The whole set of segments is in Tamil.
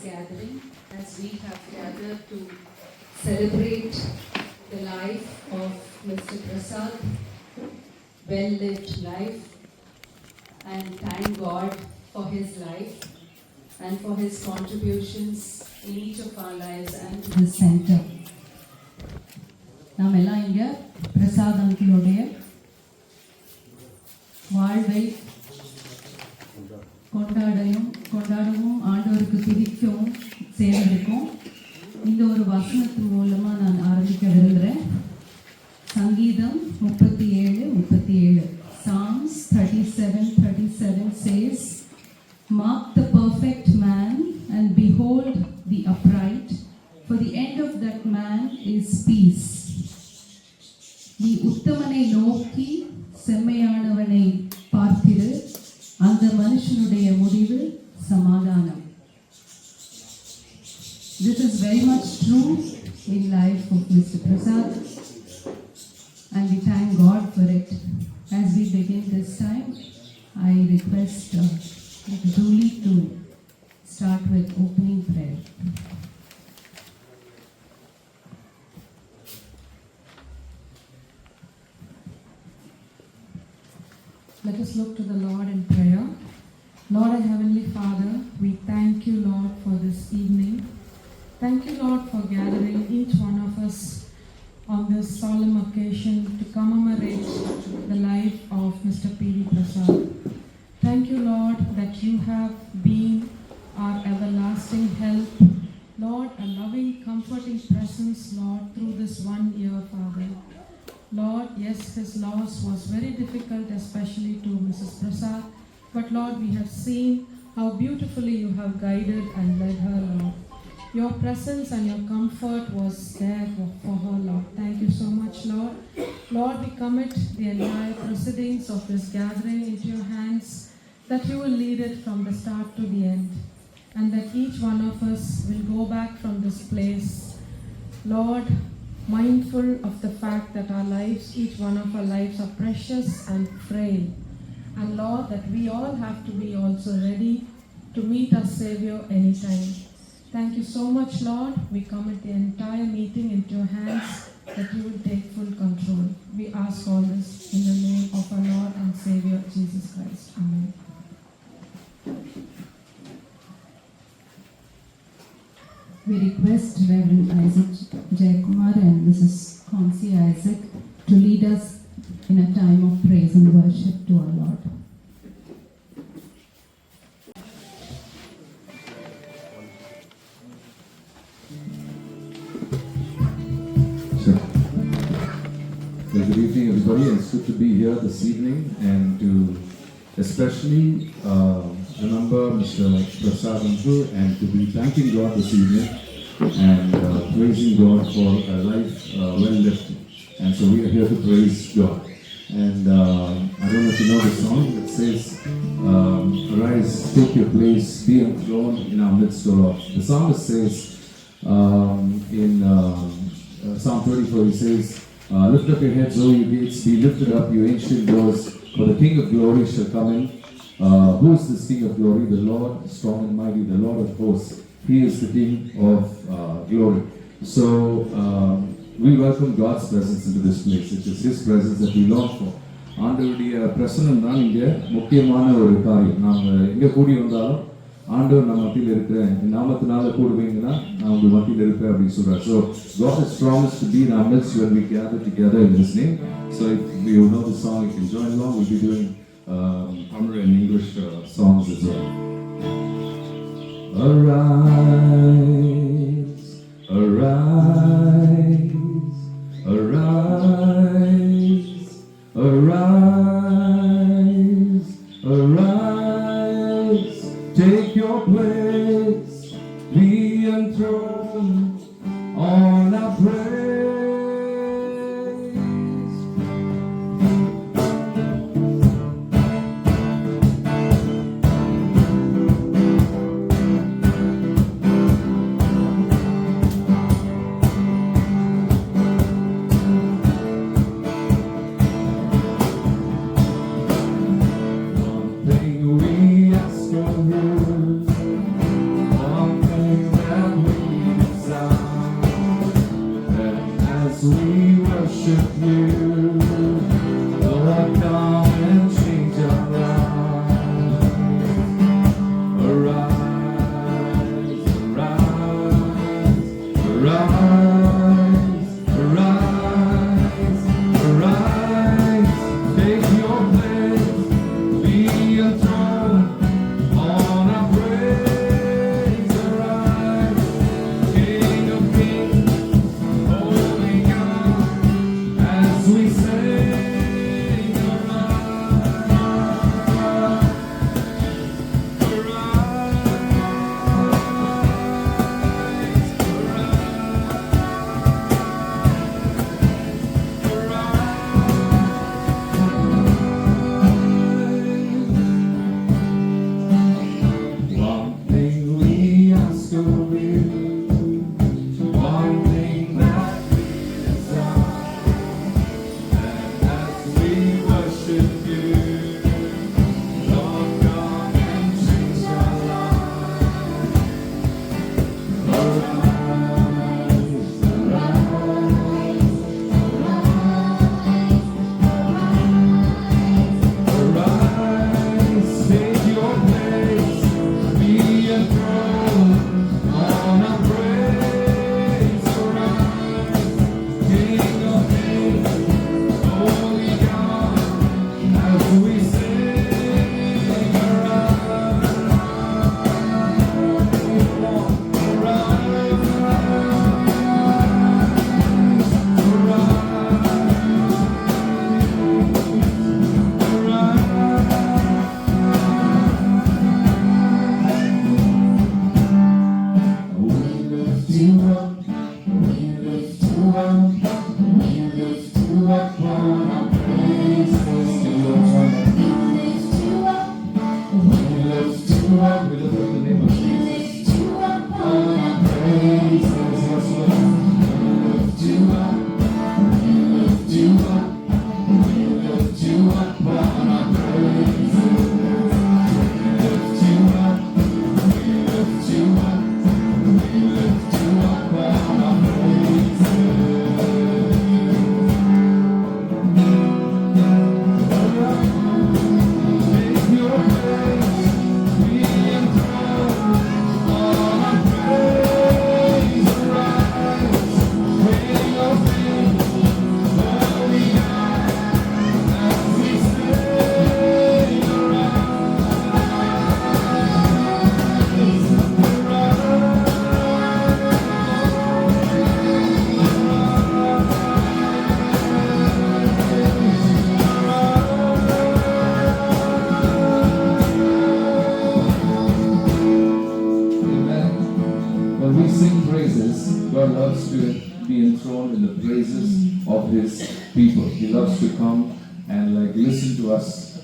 gathering as we have gathered to celebrate the life of Mr. Prasad, well-lived life, and thank God for his life and for his contributions in each of our lives and to the center. நாம் எல்லாம் இங்கே பிரசாத் அங்கிளுடைய வாழ்வை கொண்டாடவும் ஆண்டவருக்கு துதிக்கவும் சேர்ந்திருக்கோம். இந்த ஒரு வசனத்தின் மூலமாக நான் ஆரம்பிக்க விரும்புகிறேன். சங்கீதம் 37:37 Psalms 37:37 says, "Mark the perfect man and behold the upright, for the end of that man is peace." நீ உத்தமனை நோக்கி செம்மையானவனை பார்த்திரு, அந்த மனுஷனுடைய முடிவு சமாதானம். This is very much true in life of Mr. Prasad, and we thank God for it. As we begin this time, I request Julie to start with opening prayer. Let us look to the Lord in prayer. Lord and Heavenly Father, we thank you, Lord, for this evening. Thank you, Lord, for gathering each one of us on this solemn occasion to commemorate the life of Mr. P.D. Prasad. Thank you, Lord, that you have been our everlasting help. Lord, a loving, comforting presence, Lord, through this 1 year, Father. Lord, yes, his loss was very difficult, especially to Mrs. Prasad. But Lord, we have seen how beautifully you have guided and led her, Lord. Your presence and your comfort was there for her, Lord. Thank you so much, Lord. Lord, we commit the entire proceedings of this gathering into your hands, that you will lead it from the start to the end, and that each one of us will go back from this place, Lord, mindful of the fact that our lives, each one of our lives are precious and frail. And Lord, that we all have to be also ready to meet our Savior anytime. Thank you so much, Lord. We commit the entire meeting into your hands, that you will take full control. We ask all this in the name of our Lord and Savior, Jesus Christ. Amen. We request Reverend Isaac Jayakumar and Mrs. Concy Isaac to lead us in a time of praise and worship to our Lord. Sure. Well, good evening, everybody. It's good to be here this evening and to especially remember Mr. Prasad Anju and to be thanking God this evening and praising God for a life well lived. And so we are here to praise God. And I don't know if you know the song that says, "Arise, take your place, be enthroned in our midst, O Lord." The psalmist says in Psalm 24, he says, "Lift up your heads, O you gates, be lifted up, you ancient doors, for the King of glory shall come in." Who is this King of glory? The Lord, strong and mighty, the Lord of hosts. He is the King of glory. So we welcome God's presence into this place. It is His presence that we long for. ஆண்டவருடைய பிரசனம் தான் இங்கே முக்கியமான ஒரு காரியம். நாம் எங்கே கூடி வந்தாலும் ஆண்டவர் நம்ம மத்தியில் இருக்கிறேன், நாமத்தினால கூடுவீங்கன்னா நான் உங்கள் மத்தியில் இருப்பேன் அப்படின்னு சொல்றார். So God has promised to be in our midst when we gather together in His name. So if you know the song, you can join along. We'll be doing Tamil and English songs as well. Arise, arise, arise, arise, arise, take your place, be enthroned on our praise.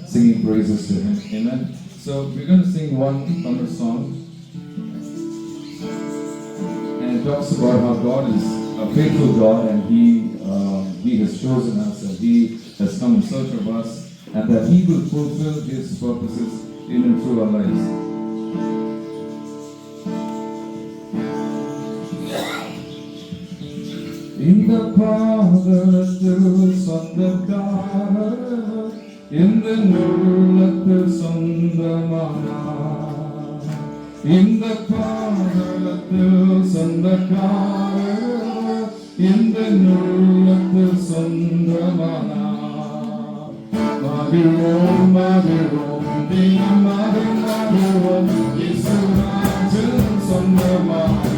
singing praises to Him. Amen. So we're going to sing one Tamil song, and it talks about how God is a faithful God, and He has chosen us, and He has come in search of us, and that He will fulfill His purposes in and through our lives. இந்த பாதத்தில் சொந்தக்காரர் இந்த உள்ளத்தில் சொந்தமானார். இந்த பாதத்தில் சொந்தக்காரர் இந்த உள்ளத்தில் சொந்தமானார். மகிழ்வோம் மகிழ்வோம் தினம் மகிழ்வோம் இயேசுராஜன் சொந்தமானார்.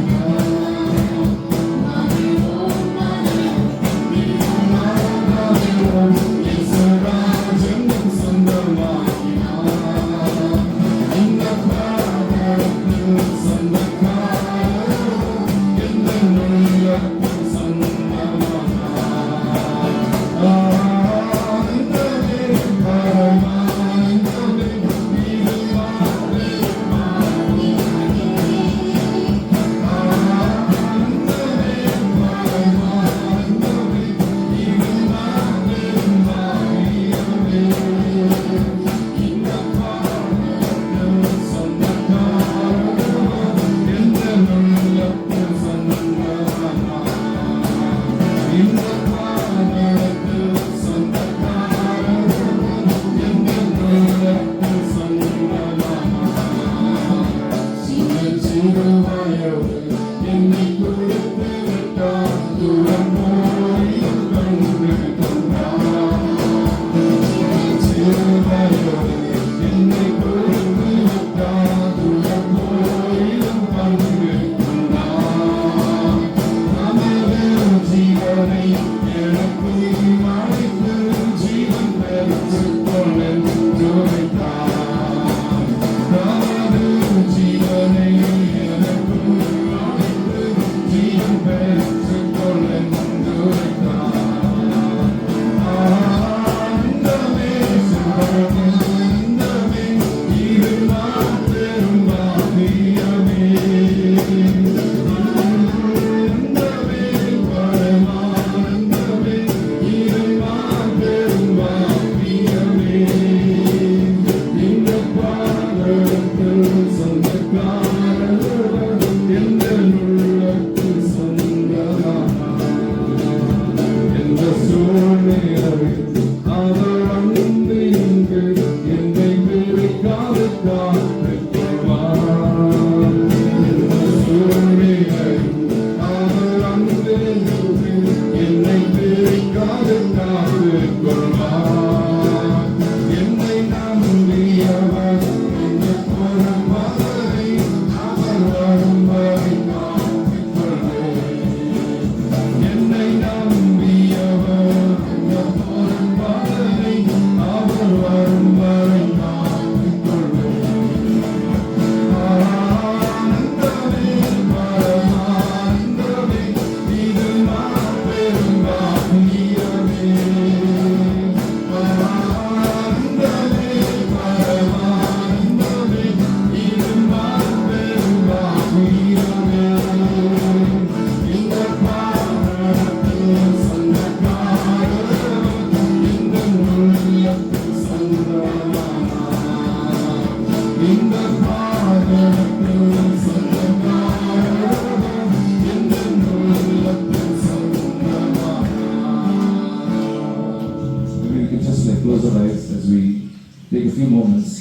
Close our eyes as we take a few moments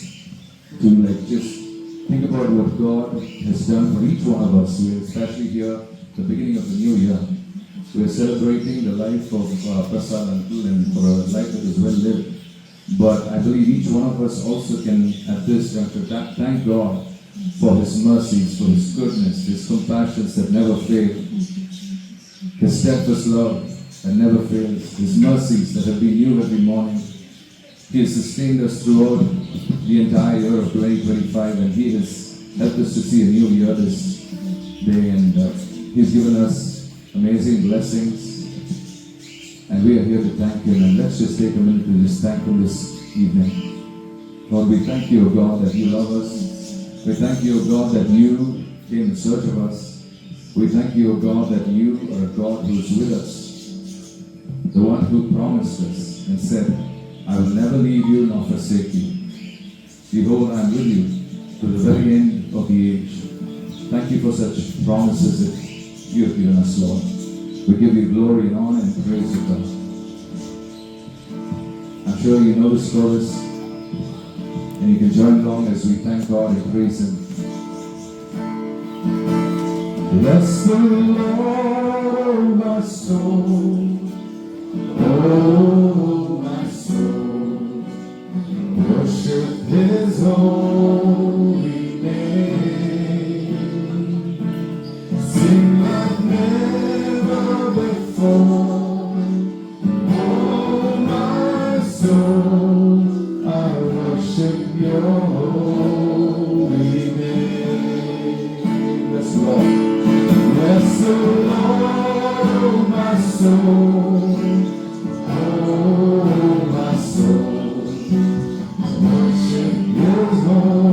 to just think about what God has done for each one of us. We're especially here at the beginning of the new year. We're celebrating the life of Prasad Uncle and for a life that is well lived. But I believe each one of us also can at this juncture thank God for His mercies, for His goodness, His compassions that never fail, His steadfast love that never fails, His mercies that have been new every morning. He has sustained us throughout the entire year of 2025, and He has helped us to see a new year this day, and He's given us amazing blessings, and we are here to thank Him. And let's just take a minute to just thank Him this evening. Lord, we thank you, O God, that you love us. We thank you, O God, that you came in search of us. We thank you, O God, that you are a God who is with us. The one who promised us and said, I will never leave you nor forsake you. Behold, I am with you to the very end of the age. Thank you for such promises that you have given us, Lord. We give you glory and honor and praise, O God. I'm sure you know this chorus, and you can join along as we thank God and praise Him. Bless the Lord, oh my soul, oh my soul, worship His holy name, sing like never before, oh my soul, I worship Your holy name. Bless the Lord. Bless the Lord, my soul, oh my soul, worship His holy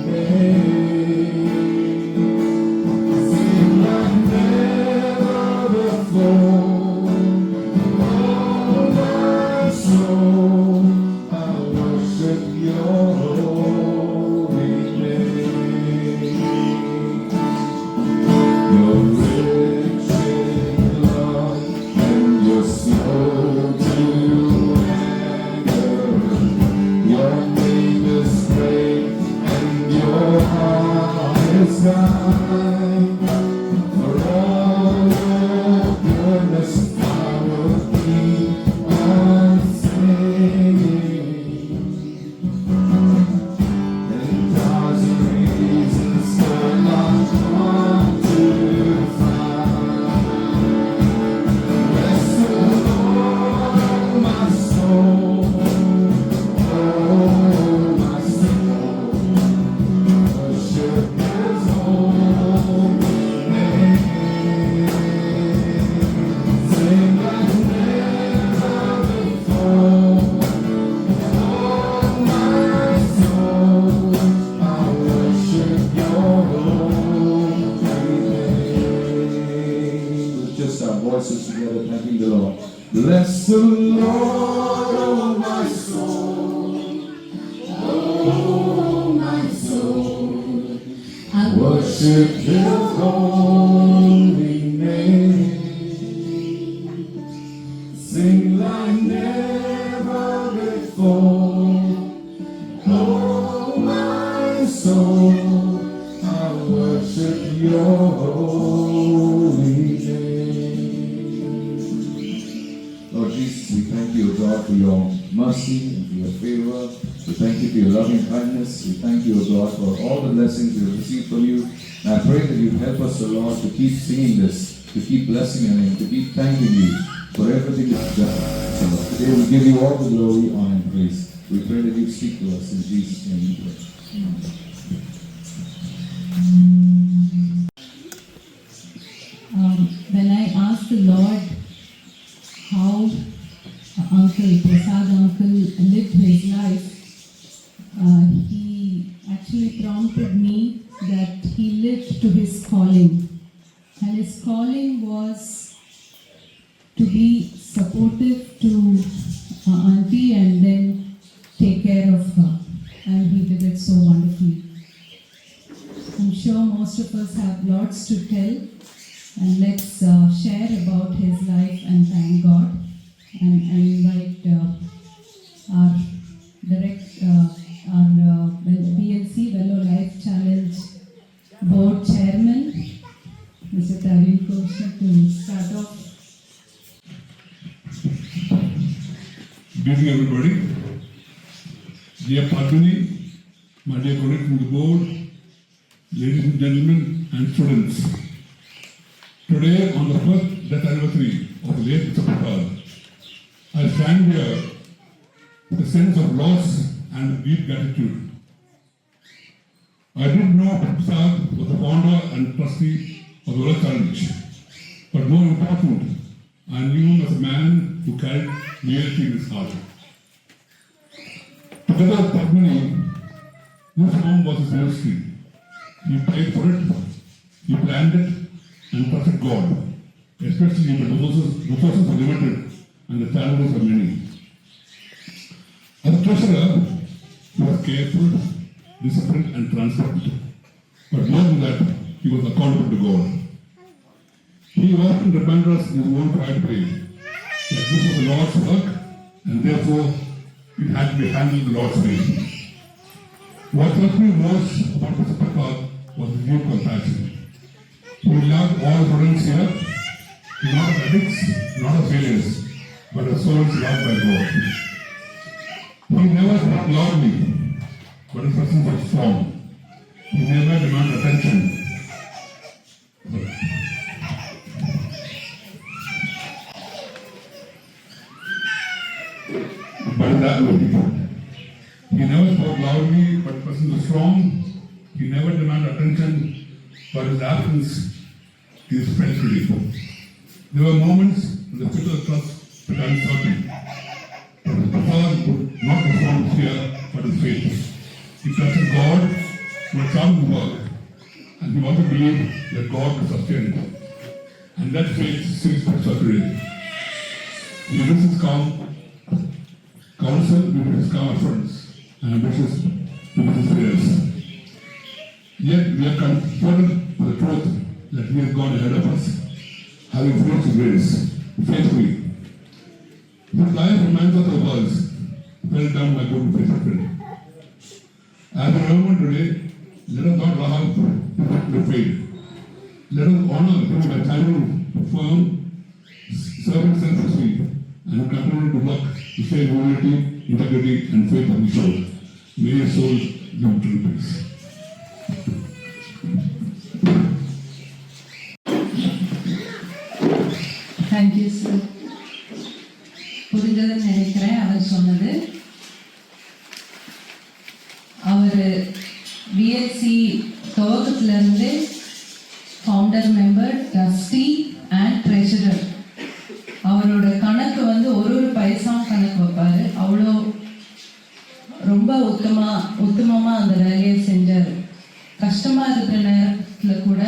name. Sing like never before, oh my soul, I worship Your holy name. You're rich in love and you're slow to anger. Your name is great and your heart is kind. For all your goodness I will keep on singing. 10,000 reasons for my heart to find. Bless the Lord, my soul, oh my soul, worship His holy name. Sing like never before, oh my soul, I worship Your holy name. With just our voices together, thanking the Lord. Bless the Lord, oh my soul, oh my soul, I worship His holy name. Sing like never before, oh my soul, I worship Your holy name. Lord Jesus, we thank you, O God, for Your mercy and for Your favor. We thank you for Your loving kindness. We thank you, O God, for all the blessings we have received from You. And I pray that You help us, O Lord, to keep singing this, to keep blessing Your name, to keep thanking You for everything that You've done. So Lord, today we give You all the glory, honor, and praise. We pray that You speak to us. In Jesus' name we pray. When I asked the Lord how Prasad uncle lived his life, he actually prompted me that he lived to his calling. And his calling was to be supportive to auntie and then take care of her. And he did it so wonderfully. I'm sure most of us have lots to tell. And let's share about his life and thank God. And I invite our BLC Velo Life Challenge Board Chairman, Mr. Tarun Kosha, to start off. Good evening, everybody. Dear Padmini, my dear colleagues from the board, ladies and gentlemen, and students. Today, on the first death anniversary of the late Mr. Prasad, I stand here with a sense of loss and deep gratitude. I did know Prasad was the founder and trustee of the World Challenge, but more important, I knew him as a man who carried reality in his heart. To together with Padmini, this home was his ministry. He paid for it, he planned it, and trusted God, especially when resources were limited and the challenges were many. As a treasurer, he was careful, disciplined, and transparent. But more than that, he was accountable to God. He often reminded us in his own private way that this was the Lord's work, and therefore it had to be handled the Lord's way. What touched me most about Mr. Prasad was his deep compassion. He loved all students here, not as addicts, not as failures, but as souls loved by God. He never spoke loudly, but his presence was strong. He never demanded attention. But in that way, he never spoke loudly, but his presence was strong. He never demanded attention, but his absence is felt relief. There were moments when the physical trust felt uncertain. The father would not respond with fear, but with faith. He trusted God who had come to work, and he also believed that God would sustain it. And that faith still speaks today. He wishes his calm counsel, we will his calm assurance, and wishes to his prayers. Yet we are confronted with the truth that he has gone ahead of us, having finished his race faithfully. His life reminds us of the words fell down by good faith friend. As we remember today, let us not allow him to fade. Let us honor him by standing firm, serving selflessly, and continue to work to stay in unity, integrity, and faith of each other. May your soul live to peace. Thank you, sir. புரிஞ்சதுன்னு நினைக்கிறேன் அவர் சொன்னது. அவர் விஎல்சி துவக்கத்திலிருந்து founder member, trustee and treasurer. அவரோட கணக்கு வந்து ஒரு பைசாவும் கணக்கு வைப்பார். அவ்வளோ ரொம்ப உத்தமமாக அந்த வேலையை செஞ்சார். கஷ்டமாக இருக்கிற நேரத்தில் கூட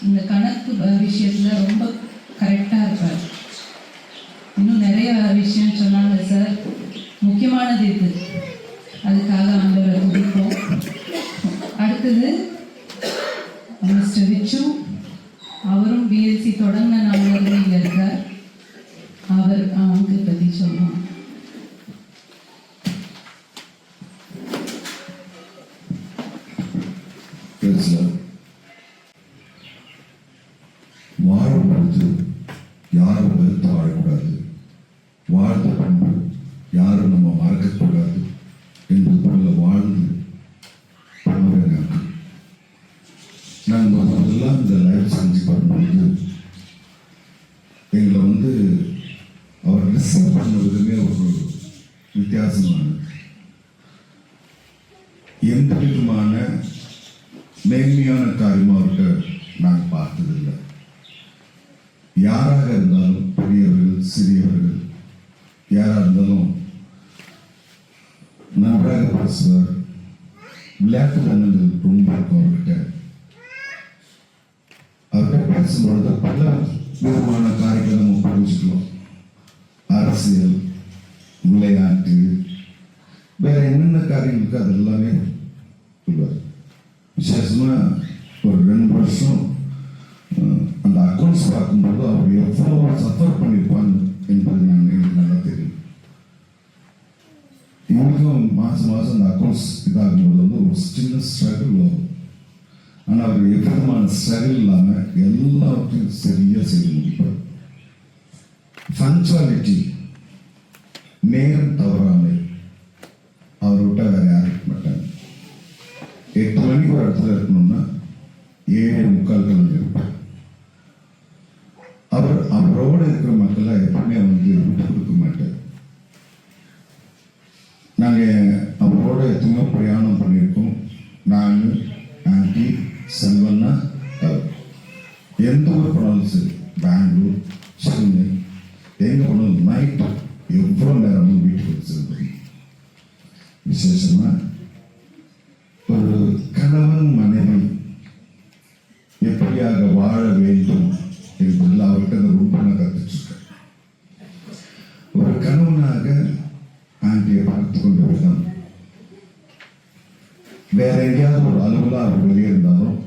இந்த கணக்கு விஷயத்தில் ரொம்ப கரெக்டாக இருப்பார். இன்னும் நிறைய விஷயம் சொன்னாங்க சார். முக்கியமானது இது. அதுக்காக ஆண்டவரை துதிப்போம். அடுத்தது மிஸ்டர் விச்சு. அவரும் பிஎல்சி தொடங்கின நாளிலிருந்து இங்கே இருக்கார். அவர் அவங்க பற்றி சொல்லுவோம். வாழும்பொழுது யாரும் வெறுத்து வாழக்கூடாது, வாழ்ந்த பின்பு யாரும் நம்ம மறக்கக்கூடாது என்பது போல வாழ்ந்து பண்ணுவேன். நாங்கள் முதல்லாம் இந்த லைஃப் செஞ்சு பண்ணும்போது எங்களை வந்து அவர் ரிசர்வ் பண்ண விதமே ஒரு வித்தியாசமானது. எந்த விதமான மேன்மையான காரியமாக அவர்கிட்ட நாங்கள் பார்த்ததில்லை. யாராக இருந்தாலும், பெரியவர்கள் சிறியவர்கள் யாராக இருந்தாலும் நன்றாக பேசுவார். விளையாட்டு தனங்கள் ரொம்ப இருக்கும் அவர்கிட்ட. அவர்கிட்ட பேசும்பொழுது பல விதமான காரியங்களை நம்ம புரிஞ்சுக்கலாம். அரசியல், விளையாட்டு, வேற என்னென்ன காரியங்களுக்கு அது எல்லாமே சொல்லுவார். விசேஷமா ஒரு 2 வருஷம் அந்த அக்கௌண்ட்ஸ் பார்க்கும்போது அவர் எவ்வளோ சஃபர் பண்ணியிருப்பாங்க என்பது எனக்கு நல்லா தெரியும். இவங்களும் மாதம் அந்த அக்கௌண்ட்ஸ் இதாகும்போது வந்து ஒரு சின்ன ஸ்ட்ரகிள் வரும். ஆனால் அவர் எவ்விதமான ஸ்ட்ரகிள் இல்லாமல் எல்லாத்தையும் சரியாக செய்து முடிப்பார். பங்க்சுவாலிட்டி, நேரம் தவறாமை அவர் விட்டா வேற யாரும் இருக்க மாட்டாங்க. 8 மணிக்கு ஒரு இடத்துல இருக்கணும்னா 7:45 இருப்பார். அவரோடு இருக்கிற மக்களை எப்பவுமே வந்து விட்டு கொடுக்க மாட்டார். நாங்கள் அவரோட எத்தனையோ பிரயாணம் பண்ணியிருக்கோம். நாங்கள், ஆண்டி, செல்வண்ணா, எந்த ஊர் போனாலும் சரி, பெங்களூர், சென்னை, எங்கே போனாலும் நைட்டு எவ்வளோ நேரமும் வீட்டுக்கு செல்வோம். விசேஷமா ஒரு கணவன் மனைவி எப்படியாக வாழ வேண்டும் என்பதில் அவர்கிட்ட ரொம்ப நான் கற்றுச்சிருக்கேன். ஒரு கணவனாக ஆண்டியை பார்த்து கொண்ட விதம், வேற எங்கேயாவது ஒரு அலுவலா அவர் வெளியே இருந்தாலும்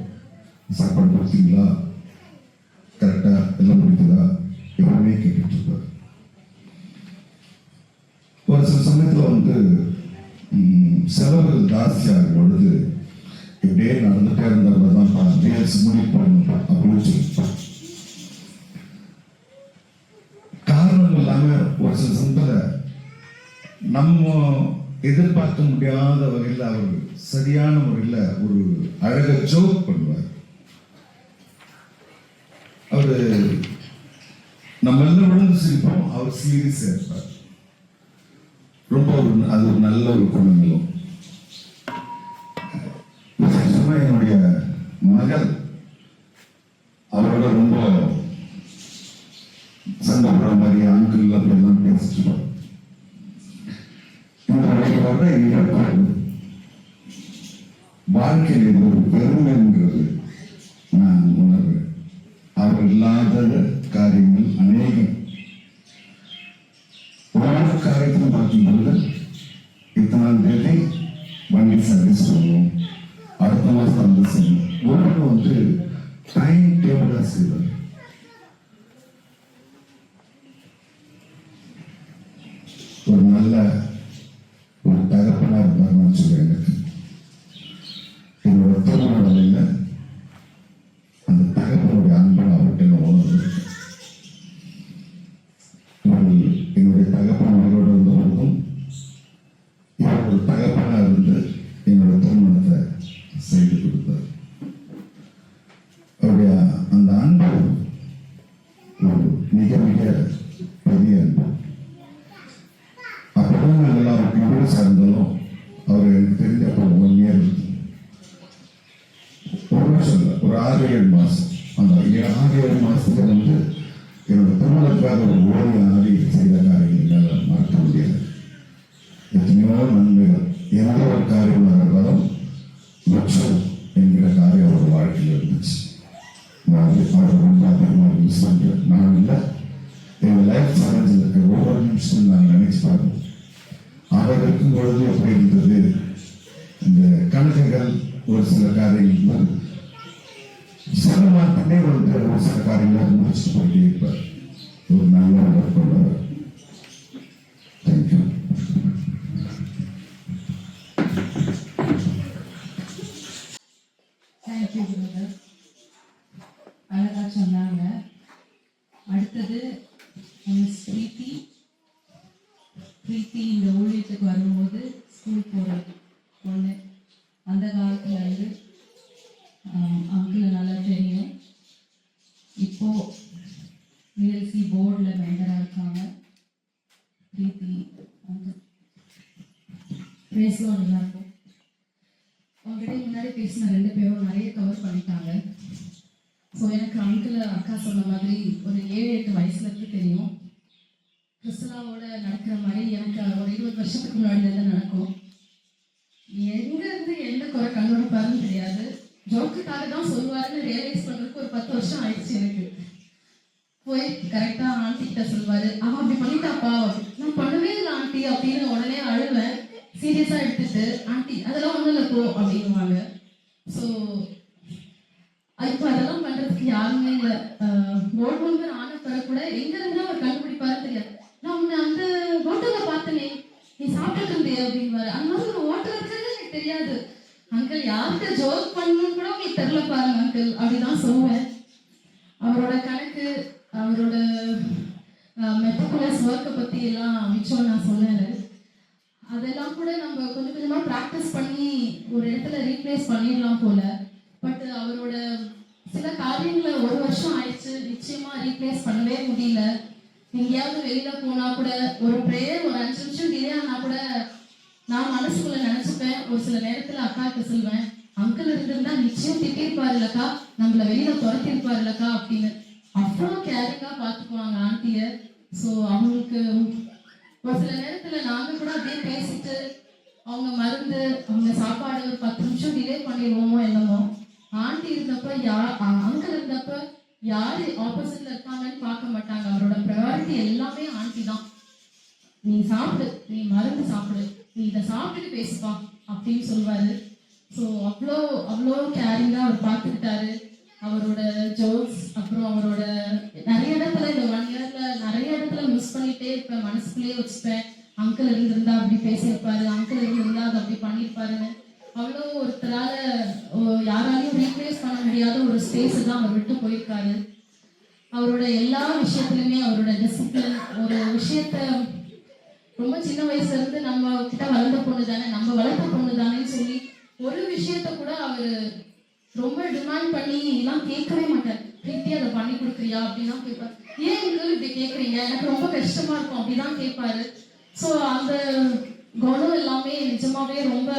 சாப்பாடு கொடுத்தீங்களா, கரெக்டா எல்லாம் முடிக்குதா எப்பவுமே கேட்டுட்டு இருப்பார். ஒரு சில சமயத்தில் வந்து செலவுகள் ஜாஸ்தியாகும் பொழுது இப்படியே நடந்துட்டே இருந்தால் தான் டேல்ஸ் முடிப்போம் அப்படின்னு சொல்லி காரணம் இல்லாம ஒரு சில சமயத்தில் நம்ம எதிர்பார்க்க முடியாத வகையில் அவர் சரியான முறையில் ஒரு அழக ஜோக் பண்ணுவார். அவரு நம்ம எல்லாம் விழுந்து சிரிப்போம், அவர் சீரியஸா இருப்பார். ரொம்ப அது ஒரு நல்ல ஒரு குணங்களும். விசேஷமா என்னுடைய மகள் அவரோட ரொம்ப சண்டை போடுற மாதிரி ஆண்கள் அப்படிலாம் பேசிட்டு வர வாழ்க்கையில் இது ஒரு பெருமைங்கிறது நான் உணர்வேன். அவர் இல்லாத காரியங்கள் அநேகம். ஒவ்வொரு காரியத்தையும் பார்க்கும்போது இத்தனாம் தேதி வண்டி சர்வீஸ் பண்ணுவோம், அடுத்த மாதம் வந்து செய்யணும், ஒவ்வொரு வந்து டைம் டேபிளாக செய்வார். ஒரு நல்ல ஒரு தகப்பனா இருந்தார்னு சொல்லுவேன். எனக்கு என்னோட திருமண வேலையில அந்த தகப்பனுடைய அன்பை அவர்கிட்ட நான் உணர்ந்திருக்கேன். என்னுடைய தகப்பன் அவரோட இருந்தவர்களும் இவர் ஒரு தகப்பனா இருந்து என்னோட திருமணத்தை செய்து கொடுத்தார். அவருடைய அந்த அன்பு ஒரு மிக மிக பெரிய அன்பு. அப்பதான் நாங்கள் எல்லாரும் வீடு சார்ந்தாலும் அவர் எனக்கு தெரிஞ்ச அப்போ 1 year ஒரு வருஷம் இல்லை, ஒரு 6-7 மாதம். அந்த 6-7 மாதத்துல வந்து என்னோட திருமணத்துக்காக ஒரு ஓடி ஆடி செய்த காரியங்கள் மறக்க முடியாது. எத்தனையோ நன்மைகள், எந்த ஒரு காரியமாக இருந்தாலும் லட்சம் என்கிற காரியம் ஒரு வாழ்க்கையில் இருந்துச்சு. அவர் ரொம்ப அதிகமாக யூஸ் பண்ணுறேன். நான் இல்லை, எங்கள் லைஃப் சேலஞ்சில் இருக்க ஒவ்வொரு நிமிஷமும் நான் நினைச்சு பார்க்கணும். அவர் இருக்கும் பொழுது எப்படி இருந்தது, இந்த கணக்குகள் ஒரு சில காரியங்கள் சில மாற்றமே வந்து ஒரு சில காரியங்களை முடிச்சு போயிட்டே இருப்பார். ஒரு நல்ல ஒர்க் கொண்டவர். தேங்க்யூ. தேங்க்யூ பிரதர், அழகா சொன்னாங்க. அடுத்தது மிஸ் பிரீத்தி. பிரீத்தி இந்த ஊழியத்துக்கு வரும்போது ஸ்கூல் போகிற பொண்ணு. அந்த காலத்துல இருந்து அங்கிளை நல்லா தெரியும். இப்போ விஎல்சி போர்டில் மெம்பராக இருக்காங்க பிரீத்தி. பேசுவோம் எல்லாருக்கும். ஆல்ரெடி முன்னாடி பேசின 2 பேரும் நிறைய கவர் பண்ணிட்டாங்க. ஸோ எனக்கு அங்கிள் அக்கா சொன்ன மாதிரி ஒரு 7-8 வயசுல இருந்து தெரியும். கிறிஸ்தலாவோட நடக்கிற மாதிரி எனக்கு ஒரு 20 வருஷத்துக்கு முன்னாடி தான் நடக்கும். எங்க இருந்து எந்த குறை கண்டுபிடிப்பாருன்னு தெரியாது. ஜோக்குக்காக தான் சொல்லுவாருன்னு ரியலைஸ் பண்றதுக்கு ஒரு 10 வருஷம் ஆயிடுச்சு எனக்கு. போய் கரெக்டா ஆண்டி கிட்ட சொல்லுவாரு, அவன் அப்படி பண்ணிட்டாப்பா, நான் பண்ணவே இல்லை ஆண்டி அப்படின்னு உடனே அழுவேன். சீரியஸா எடுத்துட்டு ஆண்டி அதெல்லாம் ஒன்றும் இல்லை போ அப்படிங்குவாங்க. ஸோ இப்போ அதெல்லாம் பண்றதுக்கு யாருமே இல்லை. போர்டு ஆன பிற கூட எங்க இருந்தா அவர் கண்டுபிடிப்பாரு தெரியாது. நான் உன்னை அந்த ஹோட்டல்ல பார்த்தனே, நீ சாப்பிட்டு இருந்தே அப்படின்வாரு. அந்த மாதிரி ஒரு ஹோட்டல் இருக்கிறது எனக்கு தெரியாது. அங்கிள் யார்கிட்ட ஜோக் பண்ணணும்னு கூட உங்களுக்கு தெரியல பாருங்க அங்கிள் அப்படிதான் சொல்லுவேன். அவரோட கணக்கு, அவரோட மெட்ரிகுலஸ் ஒர்க்கை பத்தி எல்லாம் மிச்சம் நான் சொன்னேன். அதெல்லாம் கூட நம்ம கொஞ்சம் கொஞ்சமா ப்ராக்டிஸ் பண்ணி ஒரு இடத்துல ரீப்ளேஸ் பண்ணிடலாம் போல. பட் அவரோட சில காரியங்களை 1 வருஷம் ஆயிடுச்சு, நிச்சயமா ரீப்ளேஸ் பண்ணவே முடியல. எங்கேயாவது வெளியில போனா கூட ஒரு ப்ரேயர் ஒரு 5 நிமிஷம் டிலே ஆனா கூட நான் மனசுக்குள்ள நினைச்சுப்பேன். ஒரு சில நேரத்துல அக்காவுக்கு சொல்வேன், அங்கிள் இருந்திருந்தா நிச்சயம் திட்டிருப்பாரு இல்லக்கா, நம்மள வெளியில துரத்திருப்பாரு இல்லக்கா அப்படின்னு. அவ்வளோ கேரிங்கா பார்த்துக்குவாங்க ஆண்டிய. ஸோ அவங்களுக்கு ஒரு சில நேரத்துல நாங்க கூட அப்படியே பேசிட்டு அவங்க மருந்து அவங்க சாப்பாடு ஒரு 10 நிமிஷம் டிலே பண்ணிடுவோமோ என்னமோ. ஆண்டி இருந்தப்ப அங்கிள் இருந்தப்ப யாரு ஆப்போசிட்ல இருக்காங்கன்னு பார்க்க மாட்டாங்க. அவரோட ப்ரையாரிட்டி எல்லாமே ஆண்டி தான். நீ சாப்பிடு, நீ மருந்து சாப்பிடு, நீ இதை சாப்பிட்டுட்டு பேசுப்பா அப்படின்னு சொல்லுவாரு. ஸோ அவ்வளோ அவ்வளோ கேரிங்காக அவர் பார்த்துக்கிட்டாரு. அவரோட ஜோக்ஸ், அப்புறம் அவரோட நிறைய இடத்துல இந்த 1 இயர்ல நிறைய இடத்துல மிஸ் பண்ணிட்டே இருப்பேன், மனசுக்குள்ளேயே வச்சுப்பேன். அங்கிள் இருந்திருந்தா அப்படி பேசியிருப்பாரு, அங்கிள் இருந்திருந்தா அது அப்படி பண்ணியிருப்பாருன்னு. அவ்வளோ ஒருத்தரால யாராலையும் ரீப்ளேஸ் பண்ண முடியாத ஒரு ஸ்பேஸ் தான் அவர் விட்டு போயிருக்காரு. அவரோட எல்லா விஷயத்துலையுமே அவரோட டிசிப்ளின், ஒரு விஷயத்த ரொம்ப சின்ன வயசுல இருந்து நம்ம கிட்ட வளர்ந்த பொண்ணு தானே, நம்ம வளர்த்த பொண்ணு தானேன்னு சொல்லி ஒரு விஷயத்த கூட அவர் ரொம்ப டிமாண்ட் பண்ணி எல்லாம் கேட்கவே மாட்டார். பிரீத்தி அதை பண்ணி கொடுக்குறியா அப்படின்னா கேட்பாரு. ஏன் எங்களுக்கு இப்படி கேட்குறீங்க, எனக்கு ரொம்ப கஷ்டமா இருக்கும் அப்படிதான் கேட்பாரு. ஸோ அந்த குணம் எல்லாமே நிஜமாவே ரொம்ப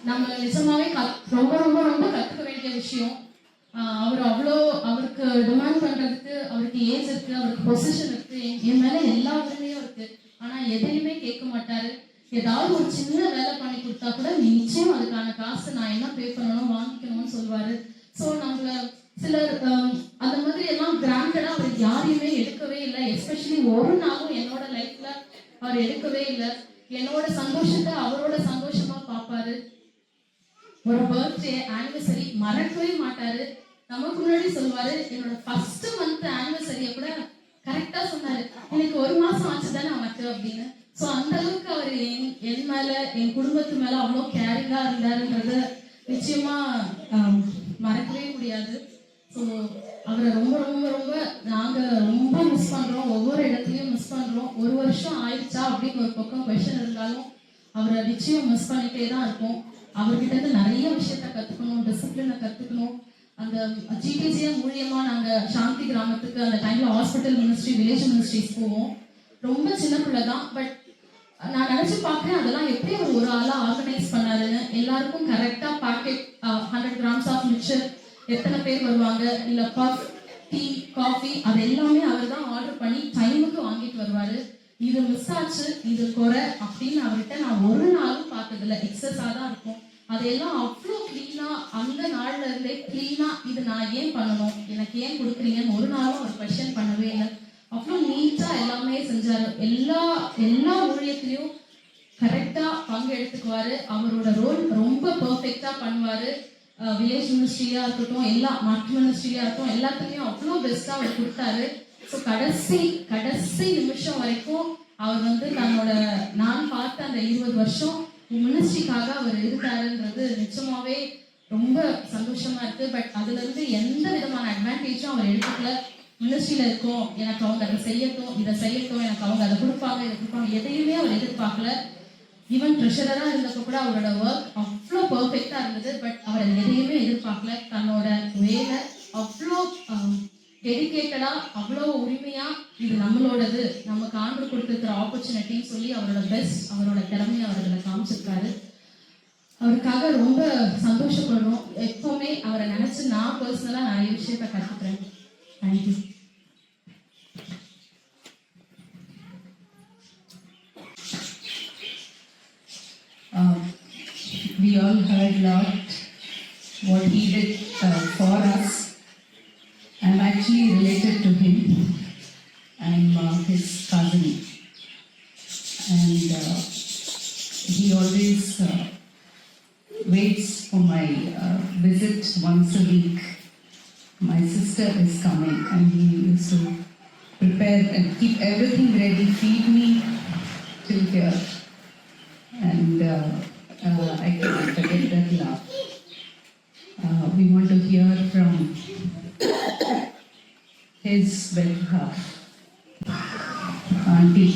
நம்ம நிஜமாவே ரொம்ப ரொம்ப ரொம்ப கற்றுக்க வேண்டிய விஷயம். அவர் அவ்வளோ அவருக்கு டிமாண்ட் பண்றதுக்கு அவருக்கு ஏஜ் இருக்கு, அவருக்கு பொசிஷன் இருக்கு, என் மேல எல்லா உரிமையும் இருக்கு. ஆனா எதையுமே கேட்க மாட்டாரு. ஏதாவது ஒரு சின்ன வேலை பண்ணி கொடுத்தா கூட நிச்சயம் அதுக்கான காசு நான் என்ன பே பண்ணணும் வாங்கிக்கணும்னு சொல்லுவாரு. ஸோ நம்ம சிலர் அந்த மாதிரி எல்லாம் கிராண்டடா அவர் யாரையுமே எடுக்கவே இல்லை. எஸ்பெஷலி ஒரு நாளும் என்னோட லைஃப்ல அவர் எடுக்கவே இல்லை. என்னோட சந்தோஷத்தை அவரோட சந்தோஷமா பார்ப்பாரு. ஒரு பர்த்டே ஆனிவர்சரி மறக்கவே மாட்டாரு. நமக்கு முன்னாடி சொல்லுவாரு. என்னோட ஃபர்ஸ்ட் மந்த் ஆனிவர்சரியை கூட கரெக்டா சொன்னாரு, எனக்கு 1 மாசம் ஆச்சு தானே உனக்கு அப்படின்னு. ஸோ அந்த அளவுக்கு அவர் என் மேல என் குடும்பத்து மேல அவ்வளோ கேரிங்கா இருந்தாருன்றத நிச்சயமா மறக்கவே முடியாது. ஸோ அவரை ரொம்ப ரொம்ப ரொம்ப நாங்க ரொம்ப மிஸ் பண்றோம், ஒவ்வொரு இடத்துலயும் மிஸ் பண்றோம். 1 வருஷம் ஆயிடுச்சா அப்படின்னு ஒரு பக்கம் கொஸ்டின் இருந்தாலும் அவரை நிச்சயம் மிஸ் பண்ணிட்டே தான் இருக்கும். அவர்கிட்ட இருந்து நிறைய விஷயத்த கத்துக்கணும், டிசிப்ளினை கத்துக்கணும். அந்த ஜிடிஜிஎம் மூலியமா நாங்க சாந்தி கிராமத்துக்கு அந்த டைம்ல ஹாஸ்பிட்டல் மினிஸ்ட்ரி, வில்லேஜ் மினிஸ்ட்ரிஸ் போவோம். ரொம்ப சின்ன பிள்ளை தான், பட் நான் நினைச்சு பார்க்குறேன் அதெல்லாம் எப்படி ஒரு ஆளா ஆர்கனைஸ் பண்ணாருன்னு. எல்லாருக்கும் கரெக்டா பாக்கெட் 100 கிராம்ஸ் ஆஃப் மிக்சர், எத்தனை பேர் வருவாங்க, இல்ல பஃப், டீ, காஃபி, அது எல்லாமே அவர் தான் ஆர்டர் பண்ணி டைமுக்கு வாங்கிட்டு வருவாரு. இது மிஸ் ஆச்சு, இது குறை அப்படின்னு அவர்கிட்ட நான் ஒரு நாளும் பார்த்ததில்ல. எக்ஸஸா தான் இருக்கும். அதையெல்லாம் அவ்வளோ கிளீனா அந்த நாள்ல இருந்தே கிளீனா இது நான் ஏன் பண்ணணும், எனக்கு ஏன் கொடுக்குறீங்கன்னு ஒரு நாளும் அவர் கொஸ்டின் பண்ணவே இல்லை. அவ்வளோ நீட்டா எல்லாமே செஞ்சாரு. எல்லா ஊழியத்திலையும் கரெக்டா பங்கு எடுத்துக்குவாரு. அவரோட ரோல் ரொம்ப பெர்ஃபெக்டா பண்ணுவாரு. வில்லேஜ் மினிஸ்ட்ரியா இருக்கட்டும், எல்லா மற்ற மினிஸ்ட்ரியா இருக்கட்டும், எல்லாத்துலயும் அவ்வளோ பெஸ்டா அவர் கொடுத்தாரு. ஸோ கடைசி நிமிஷம் வரைக்கும் அவர் தன்னோட நான் பார்த்த அந்த 20 வருஷம் மினிஸ்ட்ரிக்காக அவர் இருக்காருன்றது நிச்சயமாவே ரொம்ப சந்தோஷமா இருக்கு. பட் அதுல இருந்து எந்த விதமான அட்வான்டேஜும் அவர் எடுத்துக்கல. மினிஸ்ட்ரியில இருக்கோம், எனக்கு அவங்க அதை செய்யட்டும், இதை செய்யட்டும், எனக்கு அவங்க அதை கொடுப்பாங்க, இதை கொடுப்பாங்க, எதையுமே அவர் எதிர்பார்க்கல. ஈவன் ட்ரெஷரரா இருந்தப்போ கூட அவரோட ஒர்க் அவ்வளோ பெர்ஃபெக்டா இருந்தது. பட் அவர் எதையுமே எதிர்பார்க்கல. தன்னோட வேலை அவ்வளோ டெடிகேட்டடா, அவ்வளோ உரிமையா, இது நம்மளோடது, நமக்கு ஆண்டு கொடுத்துருக்கிற ஆப்பர்ச்சுனிட்டின்னு சொல்லி அவரோட பெஸ்ட், அவரோட திறமையை அவர் அதில் காமிச்சிருக்காரு. அவருக்காக ரொம்ப சந்தோஷப்படுறோம். எப்பவுமே அவரை நினைச்சு நான் பர்சனலா நிறைய விஷயத்த கற்றுக்கிறேன். Thank you. We all heard a lot what he did for us. I'm actually related to him. I'm his cousin, and he always waits for my visit once a week. My sister is coming, and he used to prepare and keep everything ready, feed me till here, and I can't forget that love. We want to hear from his better half, Auntie.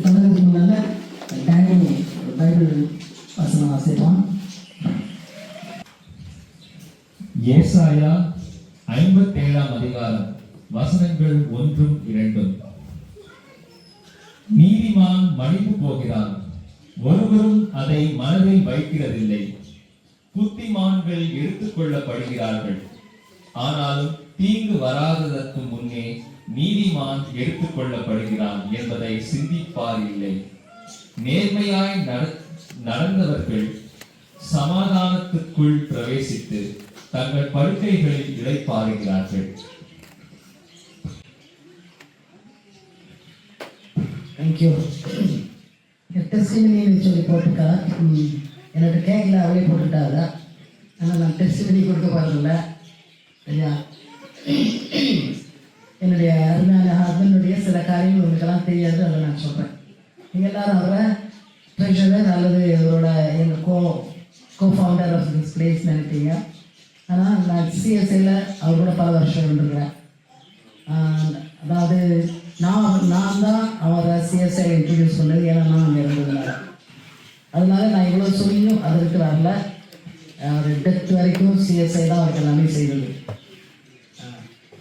தமிழகத்துக்கு முன்னால பைபிள் வசனம் வாசிப்போம். ஏசாயா 57 அதிகாரம் வசனங்கள் 1-2. நீதிமான் மடிந்து போகிறான், ஒருவரும் அதை மனதில் வைக்கிறதில்லை. புத்திமான்கள் எடுத்துக் கொள்ளப்படுகிறார்கள், ஆனாலும் தீங்கு வராததற்கு முன்னே நீதிமான் எடுத்துக் கொள்ளப்படுகிறான் என்பதை சிந்திப்பார் இல்லை. நேர்மையாய் நடந்தவர்கள் சமாதானத்துக்குள் பிரவேசித்து தங்கள் படுக்கைகளில் இளைப்பாறுகிறார்கள். தேங்க்யூ. டெஸ்டிமனின்னு சொல்லி போட்டுக்கா. என்னோட கேக்கில் அவளே போட்டுட்டாங்க. ஆனால் நான் டெஸ்டிமனி கொடுக்க போகிறதில்ல. ஐயா, என்னுடைய அருமையான ஹஸ்பண்டுடைய சில காரியங்கள் உங்களுக்கெல்லாம் தெரியாது, அதை நான் சொல்கிறேன். நீங்கள் எல்லாரும் அவரை ட்ரெஷரர் அல்லது அவரோட எங்கள் co founder of this place நினைப்பீங்க. ஆனால் நான் சிஎஸ்ஐயில் அவரோட பல வருஷம் இருந்துருக்கிறேன். அதாவது நான் தான் அவரை சிஎஸ்ஐ இன்ட்ரடியூஸ் பண்ணது, ஏன்னா நான் அங்கே இருந்ததுனால. அதனால நான் இவ்வளோ சொல்லியும் அதற்கு வரல. அவர் டெத் வரைக்கும் சிஎஸ்ஐ தான் அவருக்கு எல்லாமே செய்தது.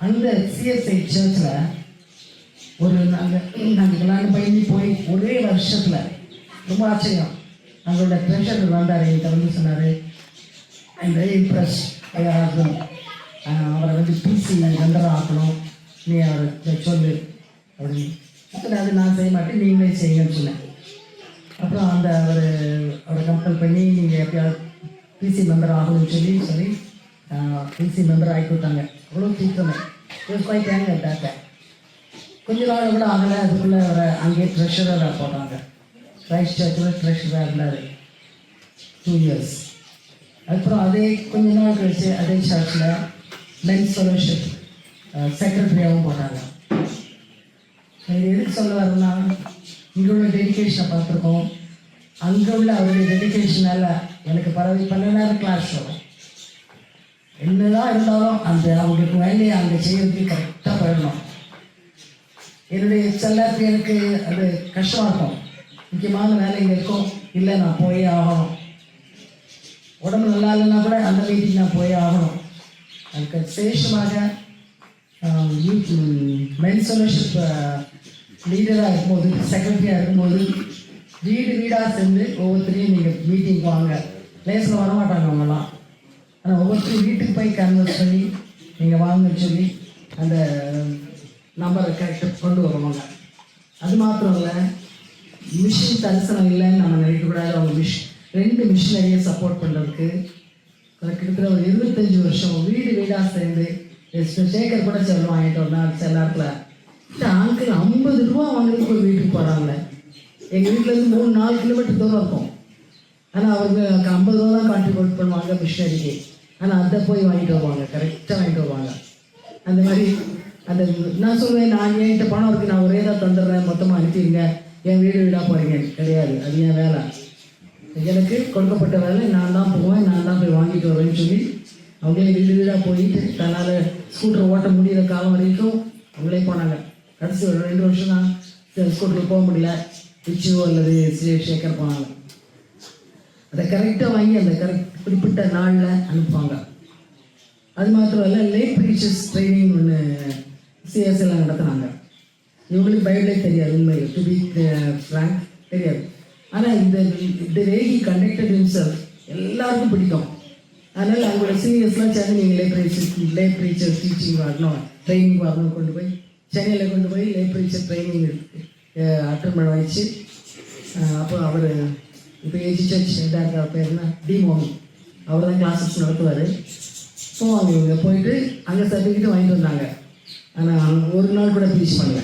அந்த சிஎஸ்ஐ சர்ச்சில் ஒரு நாங்கள் கல்யாணம் பண்ணி போய் ஒரே வருஷத்தில் ரொம்ப ஆச்சரியம். அவங்களோட ட்ரெஷரர் வந்தார், என்கிட்ட வந்து சொன்னார், I am very Impress husband, அவரை வந்து பிசி மெம்பராக ஆக்கணும், நீ அவரை சொல்லு அப்படின்னு. அது நான் செய்ய மாட்டேன், நீங்களே செய்யுங்கன்னு சொன்னேன். அப்புறம் அவரை கம்பல் பண்ணி நீங்கள் எப்பயாவது பிசி மெம்பர் ஆகணும்னு சொல்லி பிசி மெம்பர் ஆகி கொடுத்தாங்க. அவ்வளோ சீக்கிரமே குவாய்ட் டேங்க. கொஞ்ச நாள் கூட ஆகலை, அதுக்குள்ளே அவரை அங்கேயே ட்ரெஷரராக போட்டாங்க. கிரைஸ்ட் சர்ச்சில் ட்ரெஷராக இருந்தார் 2 years. அதுக்கப்புறம் அதே கொஞ்ச நாள் கழிச்சு அதே சர்ச்சில் மென்ஸ் ஃபெலோஷிப் செக்ரட்டரியாகவும் போட்டாங்க. இது எதுக்கு சொல்ல வரேன்னா, இங்கே உள்ள டெடிக்கேஷனை பார்த்துருக்கோம். அங்கே உள்ள அவருடைய டெடிக்கேஷனால் எனக்கு 12 நேரம் கிளாஸ் வரும். என்னதான் இருந்தாலும் அவங்களுக்கு வேலையை அங்கே செய்யறதுக்கு கரெக்டாக போயிடணும். என்னுடைய செல்லத்துக்கு எனக்கு அது கஷ்டமாக இருக்கும். முக்கியமான வேலை இங்கே இருக்கும், இல்லை நான் போயே ஆகணும். உடம்பு நல்லா இல்லைன்னா கூட அந்த மீட்டிங் நான் போயே ஆகணும். அதுக்கு விசேஷமாக மென்ஸ் ஃபெலோஷிப் லீடராக இருக்கும்போது, செக்ரட்டரியாக இருக்கும்போது வீடாக சேர்ந்து ஒவ்வொருத்தரையும் நீங்கள் மீட்டிங் வாங்க, லேஸில் வரமாட்டாங்க அவங்கெல்லாம். ஆனால் ஒவ்வொருத்தரையும் வீட்டுக்கு போய் கன்வெர்ஸ் பண்ணி நீங்கள் வாங்கன்னு சொல்லி அந்த நம்பரை கரெக்டாக கொண்டு வருவாங்க. அது மாத்திரம் இல்லை, மிஷின் தரிசனம் இல்லைன்னு நம்ம நினைக்கக்கூடாது. அவங்க 2 மிஷினரியை சப்போர்ட் பண்ணுறதுக்கு கிட்டத்தட்ட ஒரு 25 வருஷம் வீடாக சேர்ந்து சேகர் கூட செல்வம் வாங்கிட்டு வந்தால் சில நேரத்தில் அங்கிள் 50 ரூபா வாங்குறதுக்கு ஒரு வீட்டுக்கு போகிறாங்களே. எங்கள் வீட்டிலேருந்து 3-4 கிலோமீட்டர் தூரம் இருக்கும். ஆனால் அவருக்கு 50 ரூபா தான் கான்ட்ரிபியூட் பண்ணுவாங்க மிஷினரிக்கு. ஆனால் அதை போய் வாங்கிட்டு வருவாங்க, கரெக்டாக வாங்கிட்டு வருவாங்க. அந்த மாதிரி நான் சொல்லுவேன், நான் என்கிட்ட பணம் இருக்குது, நான் ஒரே தான் தந்துடுறேன், மொத்தமாக அனுப்பிடுங்க, என் வீடாக போகிறீங்க. கிடையாது, அது என் வேலை. எனக்கு கொடுக்கப்பட்ட வேலை, நான் தான் போவேன், நான் தான் போய் வாங்கிட்டு வருவேன்னு சொல்லி அவங்களே வீடாக போயிட்டு தன்னால் ஸ்கூட்டரை ஓட்ட முடியிற காலம் வரைக்கும் அவங்களே போனாங்க. கடைசி ஒரு 2 வருஷம் தான் ஸ்கூட்டரில் போக முடியல, பிச்சு அல்லது சேகர் போனாங்க. அதை கரெக்டாக வாங்கி அந்த குறிப்பிட்ட நாளில் அனுப்புவாங்க. அது மாத்திரம் இல்லை, லே ப்ரீச்சர்ஸ் ட்ரைனிங் ஒன்று சிஎஸ்எல் நடத்துனாங்க. இவங்களுக்கு பைபிளே தெரியாது, உண்மையில் டு பி ஃப்ராங்க் தெரியாது. ஆனால் இந்த வே ஹி கண்டக்டட் ஹிம்செல்ஃப் எல்லாருக்கும் பிடிக்கும். அதனால் அவங்களோட சீனியர்ஸ்லாம் சேர்ந்து நீங்கள் லே ப்ரீச்சர் டீச்சிங் வரணும், ட்ரைனிங் வரணும் கொண்டு போய் சென்னையில் கொண்டு போய் லே ப்ரீச்சர் ட்ரைனிங் அட்டன் பண்ண வச்சு, அப்போ அவர் இப்போ ஏஜி சர்ச் ஹெட்டாக பேர்னா டிமோனி, அவர் தான் கிளாஸஸ் நடத்துவார். போவாங்க இவங்க, போயிட்டு அங்கே சர்டிஃபிகேட் வாங்கிட்டு வந்தாங்க. ஆனால் ஒரு நாள் கூட ப்ரீச் பண்ணல,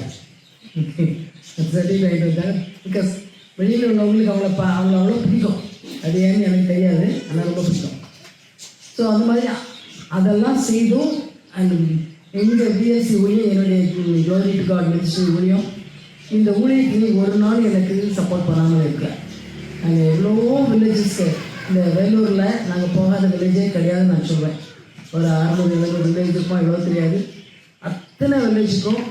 சர்டிஃபிகேட் வாங்கிட்டு வந்தாங்க. பிகாஸ் வெளியில் உள்ளவங்களுக்கு அவங்கள அவ்வளோ பிடிக்கும். அது ஏன்னு எனக்கு தெரியாது, ஆனால் ரொம்ப பிடிக்கும். ஸோ அந்த மாதிரி அதெல்லாம் செய்தும் அண்ட் எங்கள் பிஎஸ்சி ஊழியம், என்னுடைய க்ளோரி டு காட் மினிஸ்ட்ரி ஊழியம், இந்த ஊழியத்துக்கு ஒரு நாள் எனக்கு சப்போர்ட் பண்ணாமல் இருக்கல. நாங்கள் எவ்வளவோ வில்லேஜஸ்க்கு, இந்த வேலூரில் நாங்கள் போகாத வில்லேஜே கிடையாதுன்னு நான் சொல்வேன். ஒரு 600-700 வில்லேஜ் இருக்கும், எவ்வளோ தெரியாது. அத்தனை வில்லேஜுக்கும்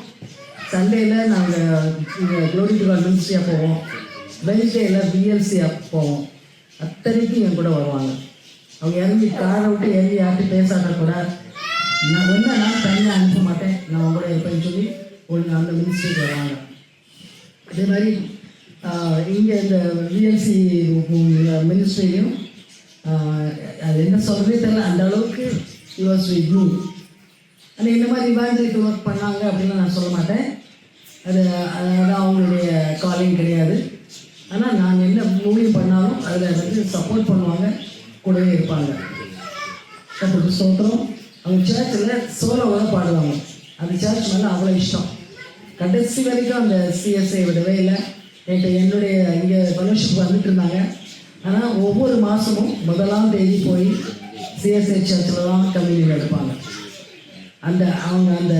சண்டேயில் நாங்கள் க்ளோரி டு காட் மினிஸ்ட்ரியாக போவோம், வென்ஸ்டேயில் பிஎல்சியாக போவோம். அத்தனைக்கும் என் கூட வருவாங்க. அவங்க இறங்கி காரை விட்டு இறங்கி யார்கிட்ட பேசாட்டா கூட நான் நான் தனியாக அனுப்ப மாட்டேன், நான் அவங்க கூட இருப்பேன்னு சொல்லி ஒன்று அந்த மினிஸ்ட்ரிக்கு வருவாங்க. அதே மாதிரி இங்கே இந்த விஎல்சி மினிஸ்ட்ரியும் அது என்ன சொல்கிறதே தெரியல, அந்த அளவுக்கு யூஎஸ் விக்னு ஆனால் இந்த மாதிரி இவாஞ்சலிக்கல் ஒர்க் பண்ணாங்க அப்படின்னு நான் சொல்ல மாட்டேன். அது அவங்களுடைய காலிங் கிடையாது. ஆனால் நான் என்ன மூவியும் பண்ணாலும் அதில் வந்து சப்போர்ட் பண்ணுவாங்க, கூடவே இருப்பாங்க. கர்த்தருக்கு ஸ்தோத்திரம். அவங்க சர்ச்சில் சோலோவாக பாடுவாங்க. அந்த சர்ச் மேலே அவ்வளோ இஷ்டம். கடைசி வரைக்கும் அந்த சிஎஸ்ஐ விடவே இல்லை. என்னுடைய இங்கே ஃபெலோஷிப் வந்துட்டு இருந்தாங்க. ஆனால் ஒவ்வொரு மாதமும் 1ஆம் தேதி போய் சிஎஸ்ஐ சர்ச்சில் தான் கம்யூனியன் எடுப்பாங்க. அவங்க அந்த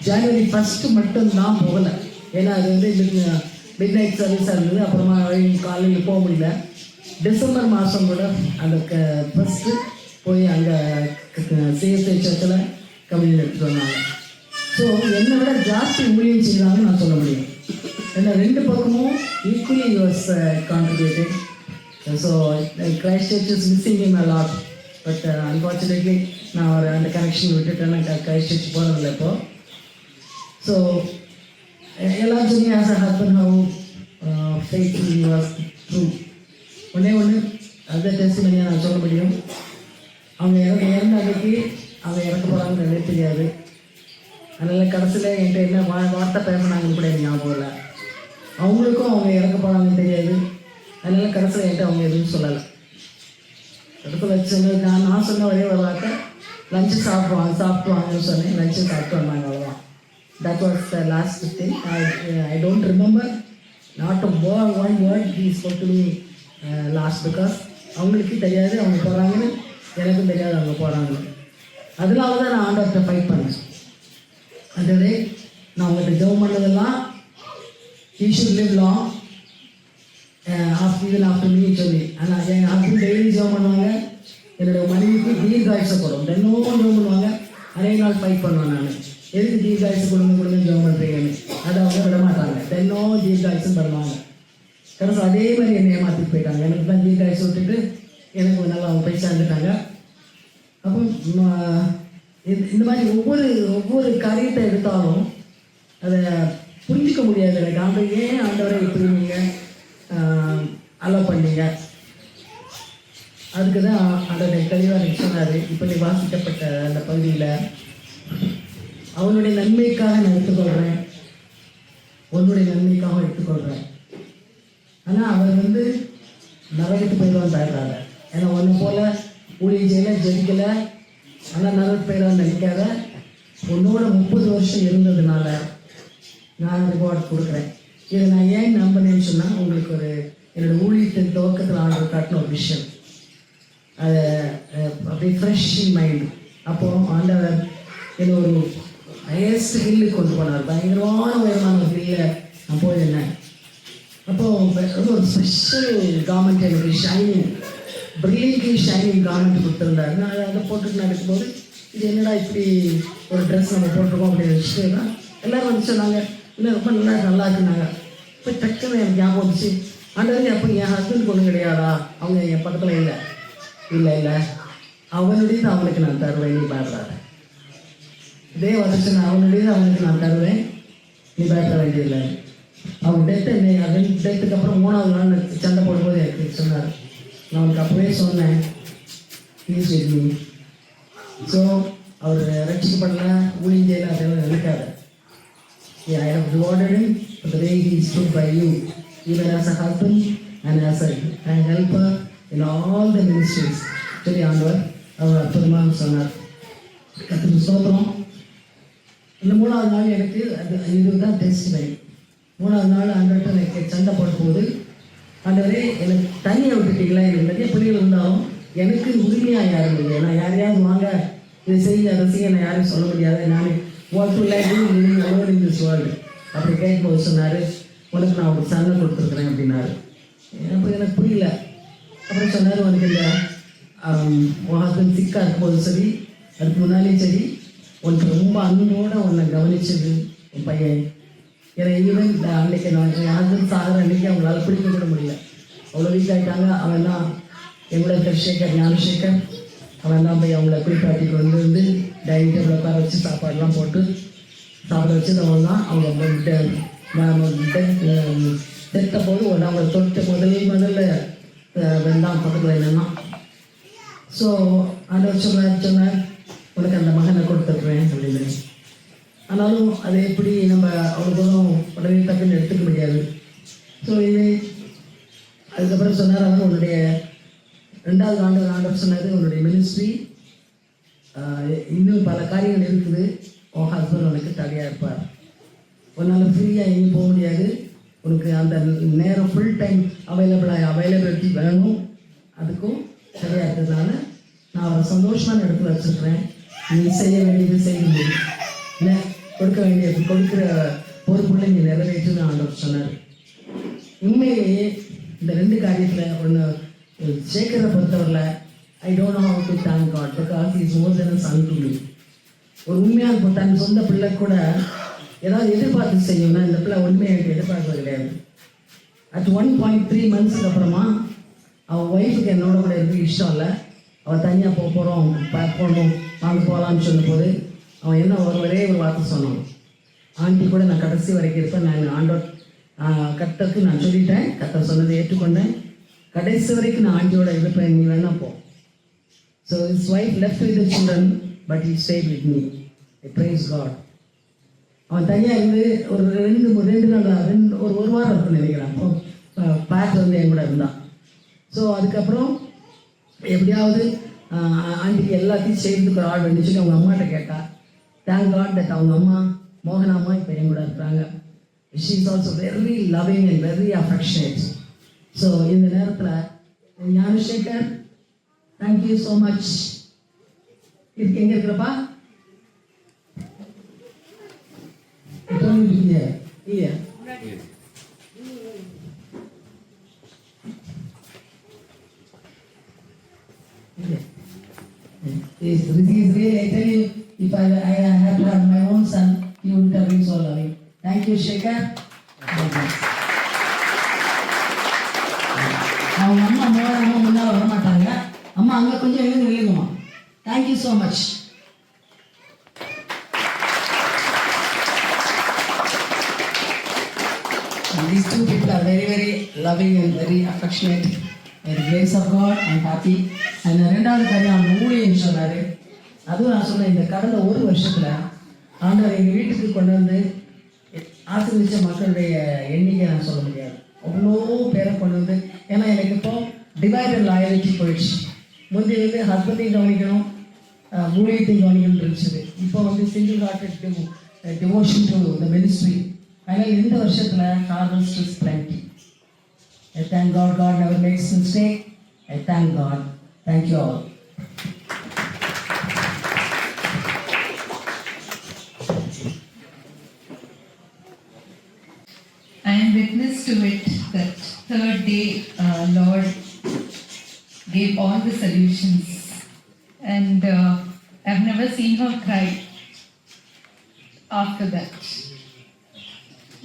ஜனவரி 1 மட்டும்தான் போகலை. ஏன்னா அது வந்து மிட் நைட் சர்வீஸாக இருந்தது. அப்புறமா காலையில் போக முடியல. டிசம்பர் மாதம் கூட அந்த 1 போய் அங்கே சிஎஸ்ஐ சர்ச்சில் கம்யூனியன் எடுத்துகிட்டு வந்தாங்க. ஸோ என்னை விட ஜாஸ்தி ஊழியம் செய்கிறாங்கன்னு நான் சொல்ல முடியும். ஏன்னா 2 பக்கமும் equally use contributed. So Christ search is missing in a lot. But unfortunately நான் ஒரு அந்த கனெக்ஷன் விட்டுட்டேன். நான் கிரைஸ்ட் சர்ச் போகிறதில்ல இப்போ. ஸோ எல்லாம் சொல்லி as a husband how faithful you was true. ஒன்று அந்த டெஸ்டிமனியாக நான் சொல்ல முடியும். அவங்க இறந்த அன்னைக்கு அவங்க இறக்க போகிறாங்கன்னு எனக்கு தெரியாது. அதனால் கடைசியில் என்கிட்ட என்ன வார்த்தை பேசினாங்கன்னு கூட எனக்கு ஞாபகம் இல்லை. அவங்களுக்கும் அவங்க இறக்க போகிறாங்கன்னு தெரியாது. அதனால் கடைசியில் என்கிட்ட அவங்க எதுவும் சொல்லலை. கடைசியில் வச்சு நான் சொன்ன ஒரே ஒரு வார்த்தை, லஞ்சு சாப்பிடுவாங்கன்னு சொன்னேன். லஞ்சு சாப்பிட்டு வந்தாங்க, அவ்வளோதான். That was the last thing. I don't remember not one word he spoke to me last. Because அவங்களுக்கு தெரியாது அவங்க போகிறாங்கன்னு, எனக்கும் தெரியாது அவங்க போகிறாங்கன்னு. அதனால தான் நான் ஆண்டவர்கிட்ட ஃபைட் பண்ணேன். அதுவே நான் உங்கள்கிட்ட ஜெபம் பண்ணதெல்லாம் he should live long even after me சொல்லி. ஆனால் என் ஹஸ்பண்ட் டெய்லி ஜெபம் பண்ணுவாங்க. என்னுடைய மனைவிக்கு தீர்காயுசை போடும். தினமும் ஜெபம் பண்ணுவாங்க. அநேக நாள் ஃபைட் பண்ணுவேன் நான். எதுக்கு தீர்காயுசு கொடுங்க ஜெபம் பண்ணுறீங்கன்னு. அதை அவங்க விட மாட்டாங்க. தினம் தீர்காயுசும் பண்ணுவாங்க. கடைசி அதே மாதிரி என்னை ஏமாற்றிட்டு போயிட்டாங்க. எனக்கு தான் தீர்காயுசு விட்டுட்டு எனக்கு நல்லா அவங்க போய் சேர்ந்துட்டாங்க. அப்போ இந்த மாதிரி ஒவ்வொரு காரியத்தை எடுத்தாலும் அதை புரிஞ்சிக்க முடியாது எனக்கு. ஆண்டவரை இப்படி நீங்கள் அலோவ் பண்ணீங்க. அதுக்கு தான் ஆண்டவரை தெளிவாக சொன்னார். இப்போ நீ வாசிக்கப்பட்ட அந்த பகுதியில் அவனுடைய நன்மைக்காக நான் எடுத்துக்கொள்கிறேன், உன்னுடைய நன்மைக்காக எடுத்துக்கொள்கிறேன். ஆனால் அவர் வந்து நரகத்து போயிடுவான்னு தர்றாரு. ஏன்னா ஒன்று போல் ஊழியம் செய்யலை, ஜெயிக்கலை, ஆனால் நரகத்து போயிடுவான்னு நினைக்காத. உன்னோட 30 வருஷம் இருந்ததுனால நான் ரிவார்ட் கொடுக்குறேன். இதை நான் ஏன் நம்பினேன்னு சொன்னால், உங்களுக்கு ஒரு என்னோடய ஊழியத்தின் துவக்கத்தில் ஆண்டவர் காட்டின ஒரு விஷயம். அதை அப்படியே ஃப்ரெஷ் இன் மைண்ட். அப்போது ஆண்டவர் என்னை ஒரு ஹையஸ்ட் ஹில்லுக்கு கொண்டு போனார். பயங்கரமான உயரமான ஒரு ஹில்லில் நான் போயிருந்தேன். அப்போது ஒரு ஸ்பெஷல் கார்மெண்ட், எனக்கு ஷைனிங், பிரில்லியன்ட்லி ஷைனிங் கார்மெண்ட் கொடுத்துருந்தாரு. நான் அதை போட்டுட்டு நடக்கும்போது, இது என்னடா இப்படி ஒரு ட்ரெஸ் நம்ம போட்டிருக்கோம் அப்படின்னு வச்சுட்டு தான் எல்லோரும் வந்து சொன்னாங்க, இல்லை ரொம்ப நல்லா இருக்குனாங்க. இப்போ டக்குன்னு எனக்கு ஞாபகம் வந்துச்சு, ஆண்டவரே அப்போ என் ஹஸ்பண்ட் ஒன்றும் கிடையாதா, அவங்க என் பக்கத்தில் இல்லை அவனுடையது அவனுக்கு நான் தருவேன், நீ பயப்படாத. இதே வந்துச்சு, நான் அவனுடையது அவனுக்கு நான் தருவேன், நீ பயப்பட வேண்டியதில்லை. அவங்க டெத்துக்கு அப்புறம் 3ஆவது நாள் சண்டை போடும்போது எனக்கு சொன்னார். நான் அவனுக்கு அப்போவே சொன்னேன், ப்ளீஸ் வித் மீ. ஸோ அவர் ரட்சிக்கப்படல, ஊழியம் செய்யலை, அதெல்லாம் நினைக்காத. I have rewarded him for the way he stood by you, even as a husband and as a helper in all the ministries. சொல்லி ஆண்டவர் அவர் அற்புதமாக சொன்னார். கர்த்தருக்கு ஸ்தோத்திரம். இந்த 3ஆவது நாள் எனக்கு இதுதான் டெஸ்டிமனி. 3ஆவது நாள் ஆண்டவர்கிட்ட எனக்கு சண்டை போடும்போது, ஆண்டவரே எனக்கு தனியாக விட்டுட்டீங்களா, எனக்கு நிறைய பிள்ளைகள் இருந்தாலும் எனக்கு உரிமையாக யாரும் இல்லை. நான் யாரையாவது வாங்க இதை செய்ய அதை செய்ய நான் யாரும் சொல்ல முடியாது. நான் what to like living alone in this world அப்படி கேட்கும்போது சொன்னார், உனக்கு நான் ஒரு சண்டை கொடுத்துருக்குறேன் அப்படின்னாரு. அப்போ எனக்கு புரியல. அப்புறம் சொன்னார், உனக்கு இந்த உன் ஹஸ்பண்ட் சிக்காக இருக்கும்போது சரி, அதுக்கு முன்னாலேயும் சரி, உனக்கு ரொம்ப அன்போடு உன்னை கவனிச்சது உன் பையன். ஏன்னா ஈவன் அன்றைக்கி நான் என் ஹஸ்பண்ட் சாகிற அன்றைக்கி அவங்களால பிடிக்க கூட முடியல, அவ்வளோ வீக் ஆகிட்டாங்க. அவன் தான் எங்களோட ஞானசேகர் அவன் தான் போய் அவங்கள குளிப்பாட்டிட்டு வந்து டைனிங் டேபிள் உட்கார வச்சு சாப்பாடுலாம் போட்டு சாப்பிட வச்சதவங்க தான் அவங்க செத்த போது ஒன்று அவங்களை தொட்ட முதல்ல வெந்தான் பக்கத்தில் என்னன்னா. ஸோ ஆண்டவர் சொன்னார், உனக்கு அந்த மகனை கொடுத்துட்றேன் அப்படின்னு. ஆனாலும் அதை எப்படி நம்ம அவ்வளோ தூரம் உடனே டக்குன்னு எடுத்துக்க முடியாது. ஸோ இது அதுக்கப்புறம் சொன்னார், அவர் உன்னுடைய 2வது ஆண்டவர் சொன்னார், உன்னுடைய மினிஸ்ட்ரி இன்னும் பல காரியங்கள் இருக்குது, உன் ஹஸ்பண்ட் உனக்கு தடையாக இருப்பார், உன்னால் ஃப்ரீயாக எங்கேயும் போக முடியாது, உனக்கு அந்த நேரம் ஃபுல் டைம் அவைலபிலிட்டி வேணும், அதுக்கும் சரியாக இருக்கிறதுனால நான் அவரை சந்தோஷமான இடத்துல வச்சுருக்கிறேன், நீ செய்ய வேண்டியது செய்ய முடியும், இல்லை கொடுக்குற பொறுப்புள்ள நீ நிறைவேற்றுன்னு ஆண்டவர் சொன்னார். உண்மையிலேயே இந்த 2 காரியத்தில் ஒன்று சேகரை பொறுத்தவரையில் I don't know how to thank God because is more than a son to me. ஒரு உண்மையான தன் சொந்த பிள்ளை கூட ஏதாவது எதிர்பார்த்து செய்யணும்னா இந்த பிள்ளை உண்மையை எனக்கு எதிர்பார்க்கறது கிடையாது. அட் 1.3 months அப்புறமா அவன் ஒய்ஃபுக்கு என்னோட கூட இருக்கு இஷ்டம் இல்லை, அவள் தனியாக போகிறோம் போகணும் வாங்க போகலான்னு சொல்லும்போது அவன் என்ன ஒரே ஒரு வார்த்தை சொன்னான், ஆண்டி கூட நான் கடைசி வரைக்கும் இருப்பேன், நான் ஆண்டோர் கர்த்தருக்கு நான் சொல்லிட்டேன், கர்த்தர் சொன்னதை ஏற்றுக்கொண்டேன், கடைசி வரைக்கும் நான் ஆண்டியோட இருப்பேன், நீ வேணா போ. So his wife left with the children but he stayed with me. I praise God. அவன் தனியாக இருந்து ஒரு 2 நாள் ஒரு வாரம் இருக்குன்னு நினைக்கிறேன். அப்போ பேட் வந்து என் கூட இருந்தான். ஸோ அதுக்கப்புறம் எப்படியாவது ஆண்டிக்கு எல்லாத்தையும் செய்கிறதுக்கு ஒரு ஆள் வேணும்னு சொல்லி அவங்க அம்மாட்ட கேட்டா. தேங்க் காட் தட் அவங்க அம்மா மோகனாம்மா இப்போ என் கூட இருக்கிறாங்க. She is also very loving and very affectionate. So இந்த நேரத்தில் ஞானசேகர் தேங்க்யூ ஸோ மச். இதுக்கு எங்கே இருக்கிறப்பா இல்லையா? This is really, I tell you, if I had to have my own son, he would have been so loving. Thank you, Shekhar. அவங்க அம்மா மோகனம்மா முன்னால் வர மாட்டாங்க, அம்மா அங்கே கொஞ்சம் எழுதுங்கம்மா. Thank you so much. These 2 people are very, very loving and very affectionate. By the grace of God, I am happy. And 2வது காரியம் அவங்க ஊழியன்னு சொன்னார். அதுவும் நான் சொன்னேன், இந்த கடந்த 1 வருஷத்தில் ஆண்டவர் எங்கள் வீட்டுக்கு கொண்டு வந்து ஆசீர்வதிச்ச மக்களுடைய எண்ணிக்கை நான் சொல்ல முடியாது. அவ்வளோ பேரை கொண்டு வந்து, ஏன்னா எனக்கு இப்போ டிவைடட் லாயலிட்டி போயிடுச்சு. முந்தைய வந்து ஹஸ்பண்டையும் கவனிக்கணும், ஊழியத்தையும் கவனிக்கணும்னு இருந்துச்சு. இப்போ வந்து single hearted devotion to the ministry. அதனால் இந்த வருஷத்தில் harvest is plenty. I thank God. God never makes mistake. I thank God. Thank you all. I am witness to it that 3rd day Lord gave all the solutions, and I've never seen her cry after that.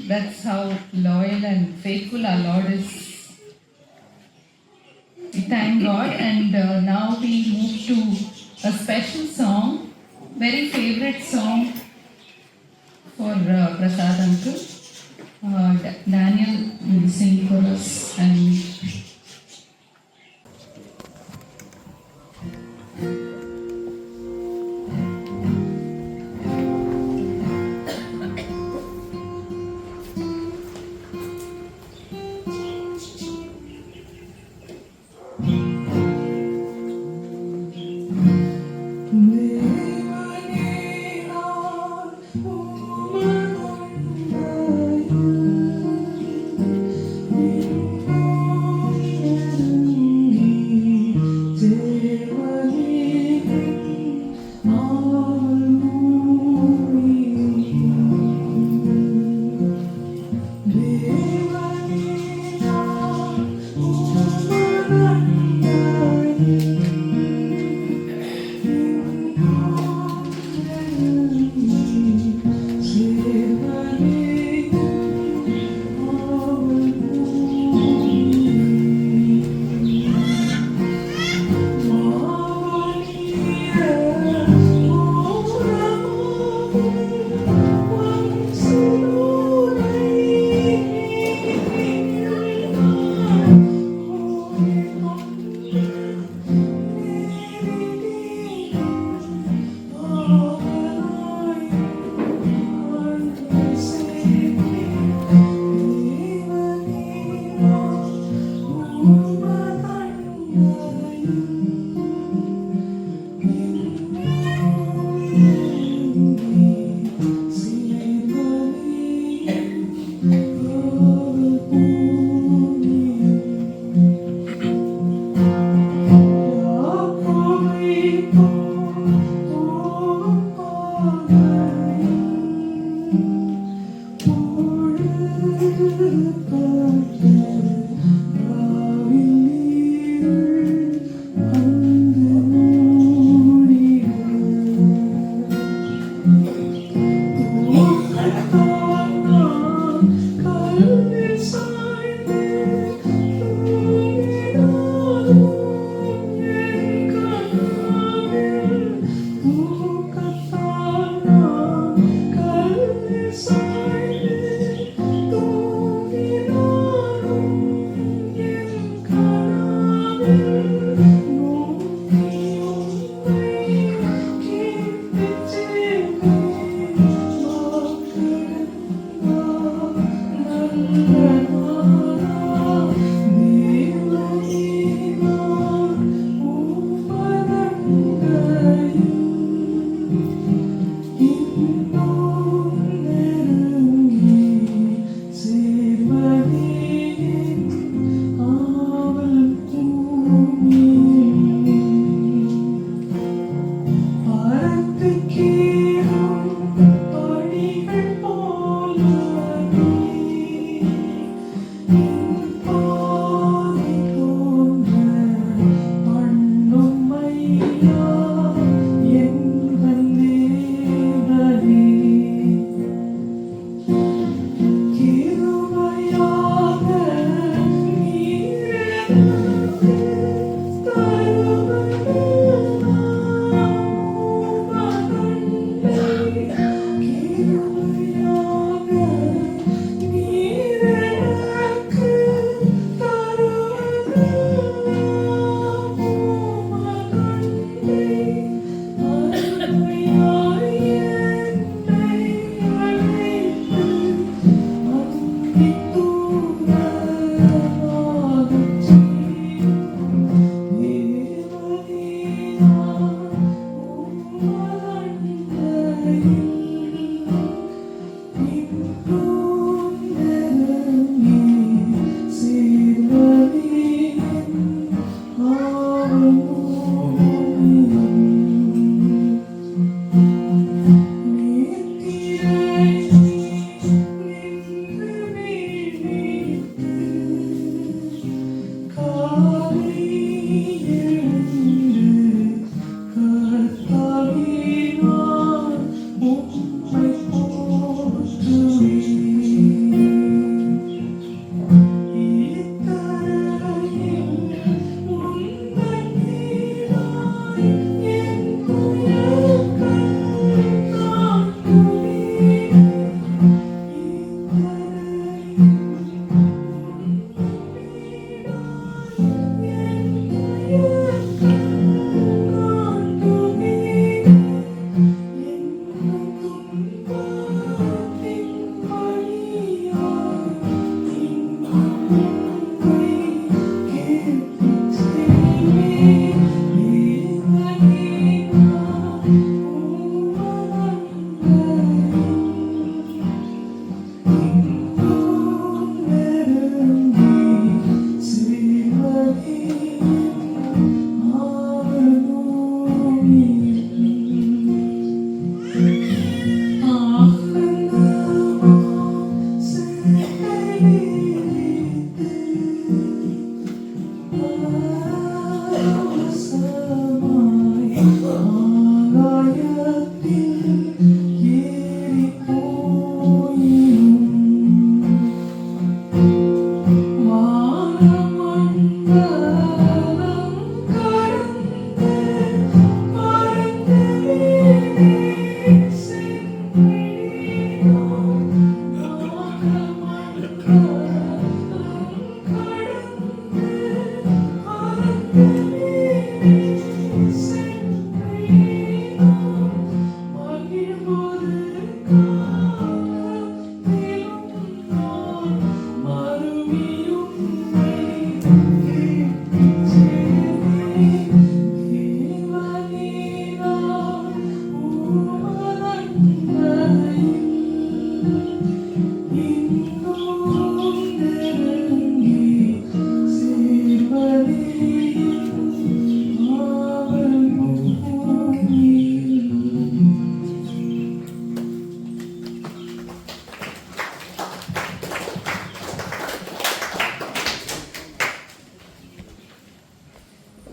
That's how loyal and faithful our Lord is. We thank God, and now we move to a special song, very favorite song for Prasad uncle. Daniel will sing for us, and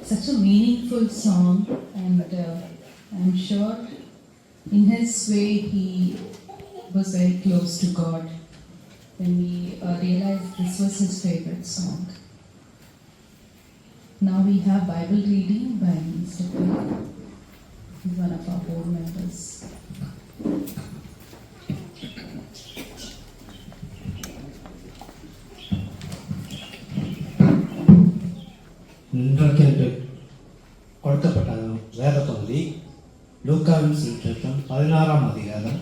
Such a meaningful song, and I'm sure in his way he was very close to God when we realized this was his favorite song. Now we have Bible reading by Mr. P. He's one of our board members. இன்றைக்கு கொடுக்கப்பட்ட வேத பகுதி லூக்காவின் சுவிசேஷம் 16ஆம் அதிகாரம்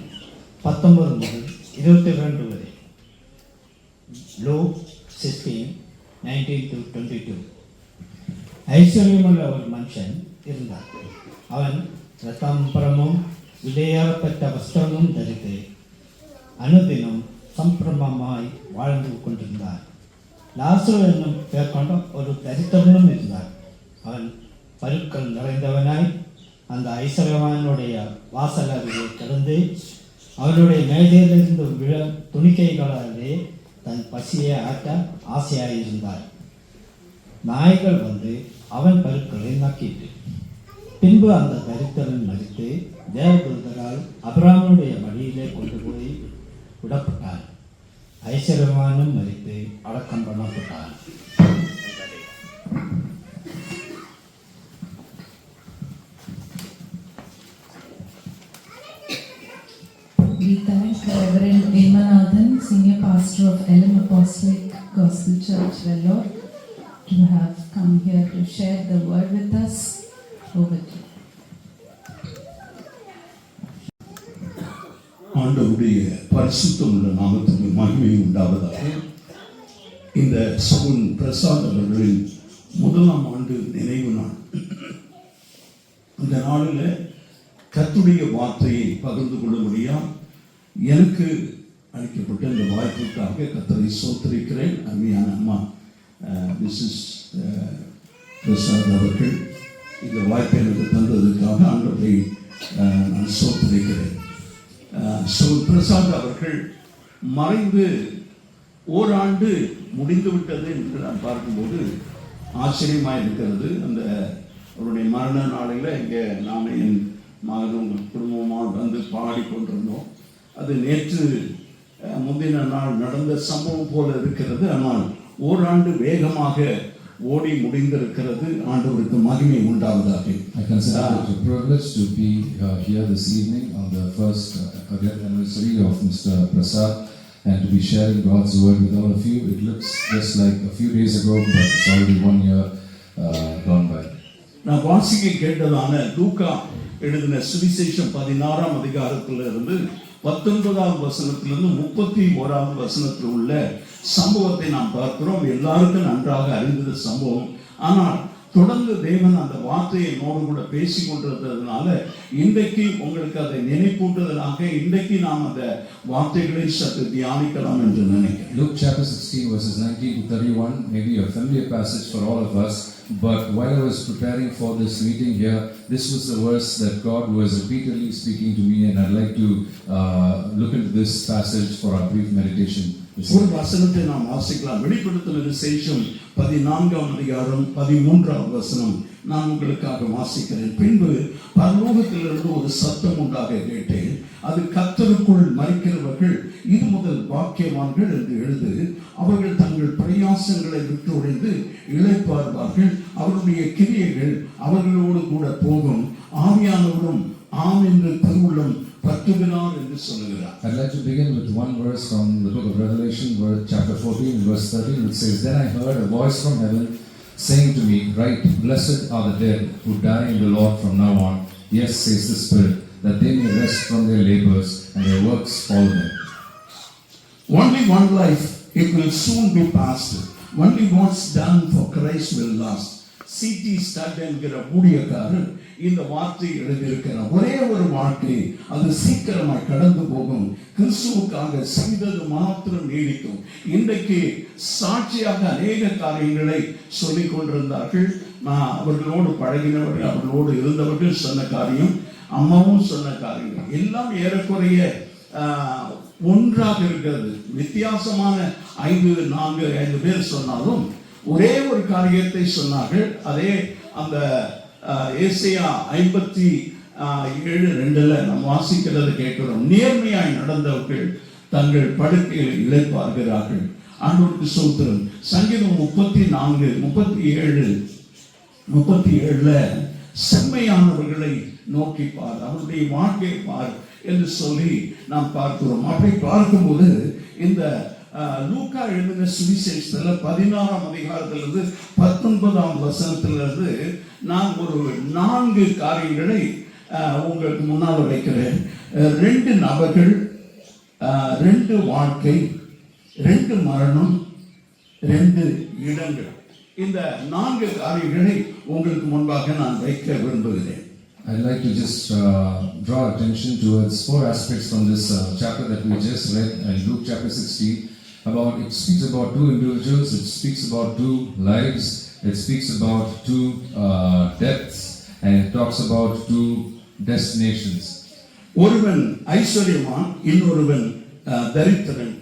19 முதல் 22 வரை. லூக் 16:19-22. ஐஸ்வர்யமுள்ள ஒரு மனுஷன் இருந்தார். அவன் ரத்தாம்பரமும் விலையேறப்பட்ட வஸ்திரமும் தரித்து அனுதினம் சம்பிரமமாய் வாழ்ந்து கொண்டிருந்தார். லாசரு என்னும் பெயர் கொண்ட ஒரு தரித்திரனும் இருந்தார். அவன் பருக்கள் நிறைந்தவனாய் அந்த ஐஸ்வர்யவானுடைய வாசல் அருகே கிடந்து அவனுடைய மேதையிலிருந்து விழ துணிக்கைகளாலே தன் பசியை ஆட்ட ஆசையாயிருந்தார். நாய்கள் வந்து அவன் பருக்களை நக்கிட்டு பின்பு அந்த தரித்திரன் மரித்து தேவதூதரால் அபிராமனுடைய வழியிலே கொண்டு போய் விடப்பட்டார். ஐஸ்வர்யவானும் மரித்து அடக்கம் பண்ணப்பட்டார். We thank Reverend Emanathan, Senior Pastor of Elim Apostolic Gospel Church, Vellore, to have come here to share the word with us. Over to you. ஆண்டவருடைய பரிசுத்தமுள்ள நாமத்துக்கு மகிமை உண்டாவதாக. இந்த சவுன் பிரசாத் அவர்களின் 1ஆம் ஆண்டு நினைவு நாள். இந்த நாளில் கர்த்தருடைய வார்த்தையை பகிர்ந்து கொள்ளும்படியா எனக்கு அளிக்கப்பட்ட இந்த வாய்ப்புக்காக கர்த்தரை சோத்திரிக்கிறேன். அருமையான அம்மா மிஸ்ஸஸ் பிரசாத் அவர்கள் இந்த வாய்ப்பை எனக்கு தந்ததுக்காக ஆண்டவரை நான் சோத்திரிக்கிறேன். பிரசாத் அவர்கள் மறைந்து ஓராண்டு முடிந்துவிட்டது என்று நான் பார்க்கும்போது ஆச்சரியமாக இருக்கிறது. அந்த அவருடைய மரண நாளையில் இங்கே நானும் என் மகனும் குடும்பமாக வந்து பாடிக்கொண்டிருந்தோம். அது நேற்று முந்தின நாள் நடந்த சம்பவம் போல இருக்கிறது. ஆனால் ஓராண்டு வேகமாக ஓடி முடிந்திருக்கிறது. ஆண்டவருக்கு மகிமை உண்டாவதாக. I consider it a privilege to be here this evening on the first anniversary of Mr. Prasad and to be sharing God's word with all of you. It looks just like a few days ago, but it's already 1 year gone by. நான் வாசிக்க கேட்டதான லூக்கா எழுதின சுவிசேஷம் 16ஆம் அதிகாரத்திலிருந்து 19ஆம் வசனத்திலிருந்து 31ஆம் வசனத்தில் உள்ள சம்பவத்தை நாம் பார்க்கிறோம். எல்லாருக்கும் நன்றாக அறிந்தது சம்பவம். ஆனால் தொடர்ந்து தேவன் அந்த வார்த்தையை என்னோடு கூட பேசி கொண்டிருந்ததுனால இன்றைக்கு உங்களுக்கு அதை நினைப்பூட்டுவதற்காக இன்றைக்கு நாம் அந்த வார்த்தைகளை சற்று தியானிக்கலாம் என்று நினைக்கிறேன். Luke chapter 16 verses 19 to 31 may be a familiar passage for all of us, but while I was preparing for this meeting here, this was the verse that God was repeatedly speaking to me, and I'd like to look into this passage for our brief meditation. ஒரு வசனத்தை நாம் வாசிக்கலாம். வெளிப்படுத்தின விசேஷம் 14ஆம் அதிகாரம் 13ஆம் வசனம் நான் உங்களுக்காக வாசிக்கிறேன். பின்பு பரலோகத்திலிருந்து ஒரு சத்தம் உண்டாக கேட்டேன். அது கர்த்தருக்குள் மரிக்கிறவர்கள் இது முதல் பாக்கியவான்கள் என்று எழுது. அவர்கள் தங்கள் பிரயாசங்களை விட்டு ஒழிந்து இளைப்பாறுவார்கள். அவருடைய கிரியைகள் அவர்களோடு கூட போகும். ஆவியானவரும் ஆம் என்று திருவுள்ளம் பற்றுகிறார் என்று சொல்லுகிறார். I'd like to begin with one verse from the book of Revelation, chapter 14, verse 13, which says, "Then I heard a voice from heaven saying to me, Write, blessed are the dead who die in the Lord from now on. Yes, says the Spirit, that they may rest from their labors and their works follow them." Only one life, it will soon be past. Only what's done for Christ will last. C.T. Studd என்கிற ஊழியக்காரர் இந்த வார்த்தை எழுதியிருக்கிறார். ஒரே ஒரு வாழ்க்கை, அது சீக்கிரமாய் கடந்து போகும். கிறிஸ்துவுக்காக செய்தது மாத்திரம் நீடிக்கும். இன்றைக்கு சாட்சியாக அநேக காரியங்களை சொல்லிக் கொண்டிருந்தார்கள். அவர்களோடு பழகினவர்கள், அவர்களோடு இருந்தவர்கள் சொன்ன காரியம், அம்மாவும் சொன்ன காரியங்கள் எல்லாம் ஏறக்குறைய ஒன்றாக இருக்கிறது. வித்தியாசமான 5 பேர் சொன்னாலும் ஒரே ஒரு காரியத்தை சொன்னார்கள். அதே அந்த ஏசாயா 57:2 நாம் வாசிக்கிறது கேட்கிறோம். நேர்மையாய் நடந்தவர்கள் தங்கள் படுக்கையில் இளைப்பாறுகிறார்கள். ஆண்டவருக்கு ஸ்தோத்திரம். சங்கீதம் 34:37 செம்மையானவர்களை நோக்கி பார், அவருடைய வாழ்க்கையை பார் என்று சொல்லி நாம் பார்க்கிறோம். அப்படி பார்க்கும்போது இந்த லூக்கா எழுதின சுவிசேஷத்துல 16ஆம் அதிகாரத்திலிருந்து 19ஆம் வசனத்திலிருந்து நான் ஒரு 4 காரியங்களை உங்களுக்கு முன்னால் வைக்கிறேன். 2 நபர்கள், 2 வாழ்க்கை, 2 மரணம், 2 இடங்கள். இந்த 4 காரியங்களை உங்களுக்கு முன்பாக நான் வைக்க விரும்புகிறேன். I'd like to just draw attention towards 4 aspects from this chapter that we just read in Luke chapter 16. It speaks about 2 individuals, it speaks about 2 lives, it speaks about 2 deaths, and it talks about 2 destinations. ஒருவன் ஐஸ்வரியவான், இன்னொருவன் தரித்திரன்.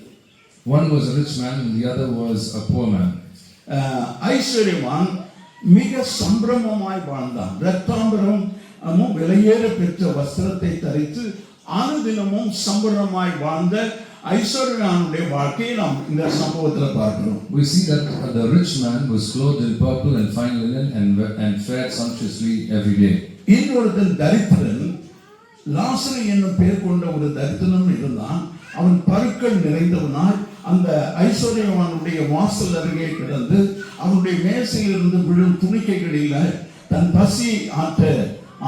One was a rich man and the other was a poor man. ஐஸ்வரியவான் மிக சம்பிரமமாய் வாழ்ந்தான். இரத்தாம்பரம் விலையேற பெற்ற வஸ்திரத்தை தரித்து அனுதினமும் சம்பிரமமாய் வாழ்ந்த ஐஸ்வர்யவானுடைய வாழ்க்கையை நாம் இந்த சம்பவத்தில் பார்க்கிறோம். We see that the rich man was clothed in purple and fine linen and fared sumptuously every day. இன்னொருத்தன் தரித்திரன், லாசரு என்னும் பெயர் கொண்ட ஒரு தரித்திரன் இருந்தான். அவன் பருக்கள் நிறைந்தவனாய் அந்த ஐஸ்வர்யவானுடைய வாசல் அருகே கிடந்து அவனுடைய மேசையிலிருந்து விழும் துணிக்கைகளில் தன் பசியை ஆற்ற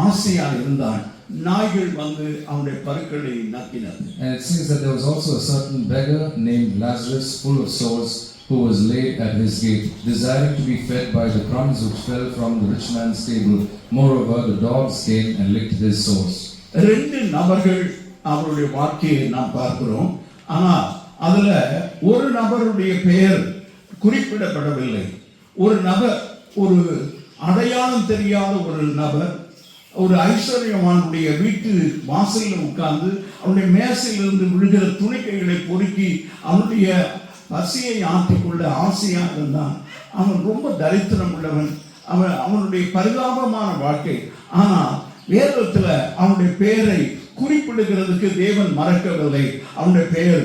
ஆசையாக இருந்தான். நாய்கள் வந்து அவனுடைய பருக்களை நக்கினர். And it says that there was also a certain beggar named Lazarus, full of sores, who was laid at his gate, desiring to be fed by the crumbs which fell from the rich man's table. Moreover, the dogs came and licked his sores. 2 நபர்கள் அவருடைய வாழ்க்கையை நாம் பார்க்கிறோம். ஆனால் அதுல ஒரு நபருடைய பெயர் குறிப்பிடப்படவில்லை. ஒரு நபர், ஒரு அடையாளம் தெரியாத ஒரு நபர், ஒரு ஐஸ்வர்யவானுடைய வீட்டு வாசலில் உட்கார்ந்து அவனுடைய மேசையிலிருந்து விழுகிற துணிக்கைகளை பொறுக்கி அவனுடைய பசியை ஆற்றிக்கொள்ள ஆசையாக இருந்தான். அவன் ரொம்ப தரித்திரம் உள்ளவன். அவனுடைய பரிதாபமான வாழ்க்கை. ஆனால் வேதத்துல அவனுடைய பெயரை குறிப்பிடுகிறதுக்கு தேவன் மறக்கவில்லை. அவனுடைய பெயர்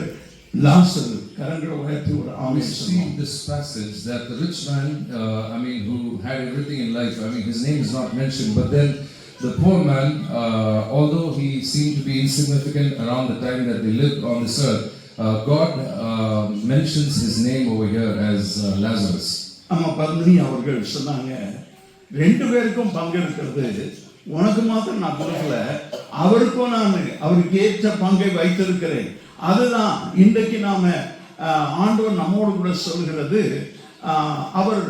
லாசரு. We see this passage that the rich man, who had everything in life, his name is not mentioned, but then the poor man, although he seemed to be insignificant around the time that they lived on this earth, God mentions his name over here as Lazarus. அம்மா பத்மினி அவர்கள் சொன்னாங்க, 2 பேருக்கும் பங்கு இருக்கிறது, உனக்கு மாத்திரம் நான் கொடுக்கல, அவருக்கும் நான் அவருக்கு ஏற்ற பங்கை வைத்திருக்கிறேன். அதுதான் இன்றைக்கு நாம ஆண்டவர் நம்மோடு கூட சொல்கிறது அவர்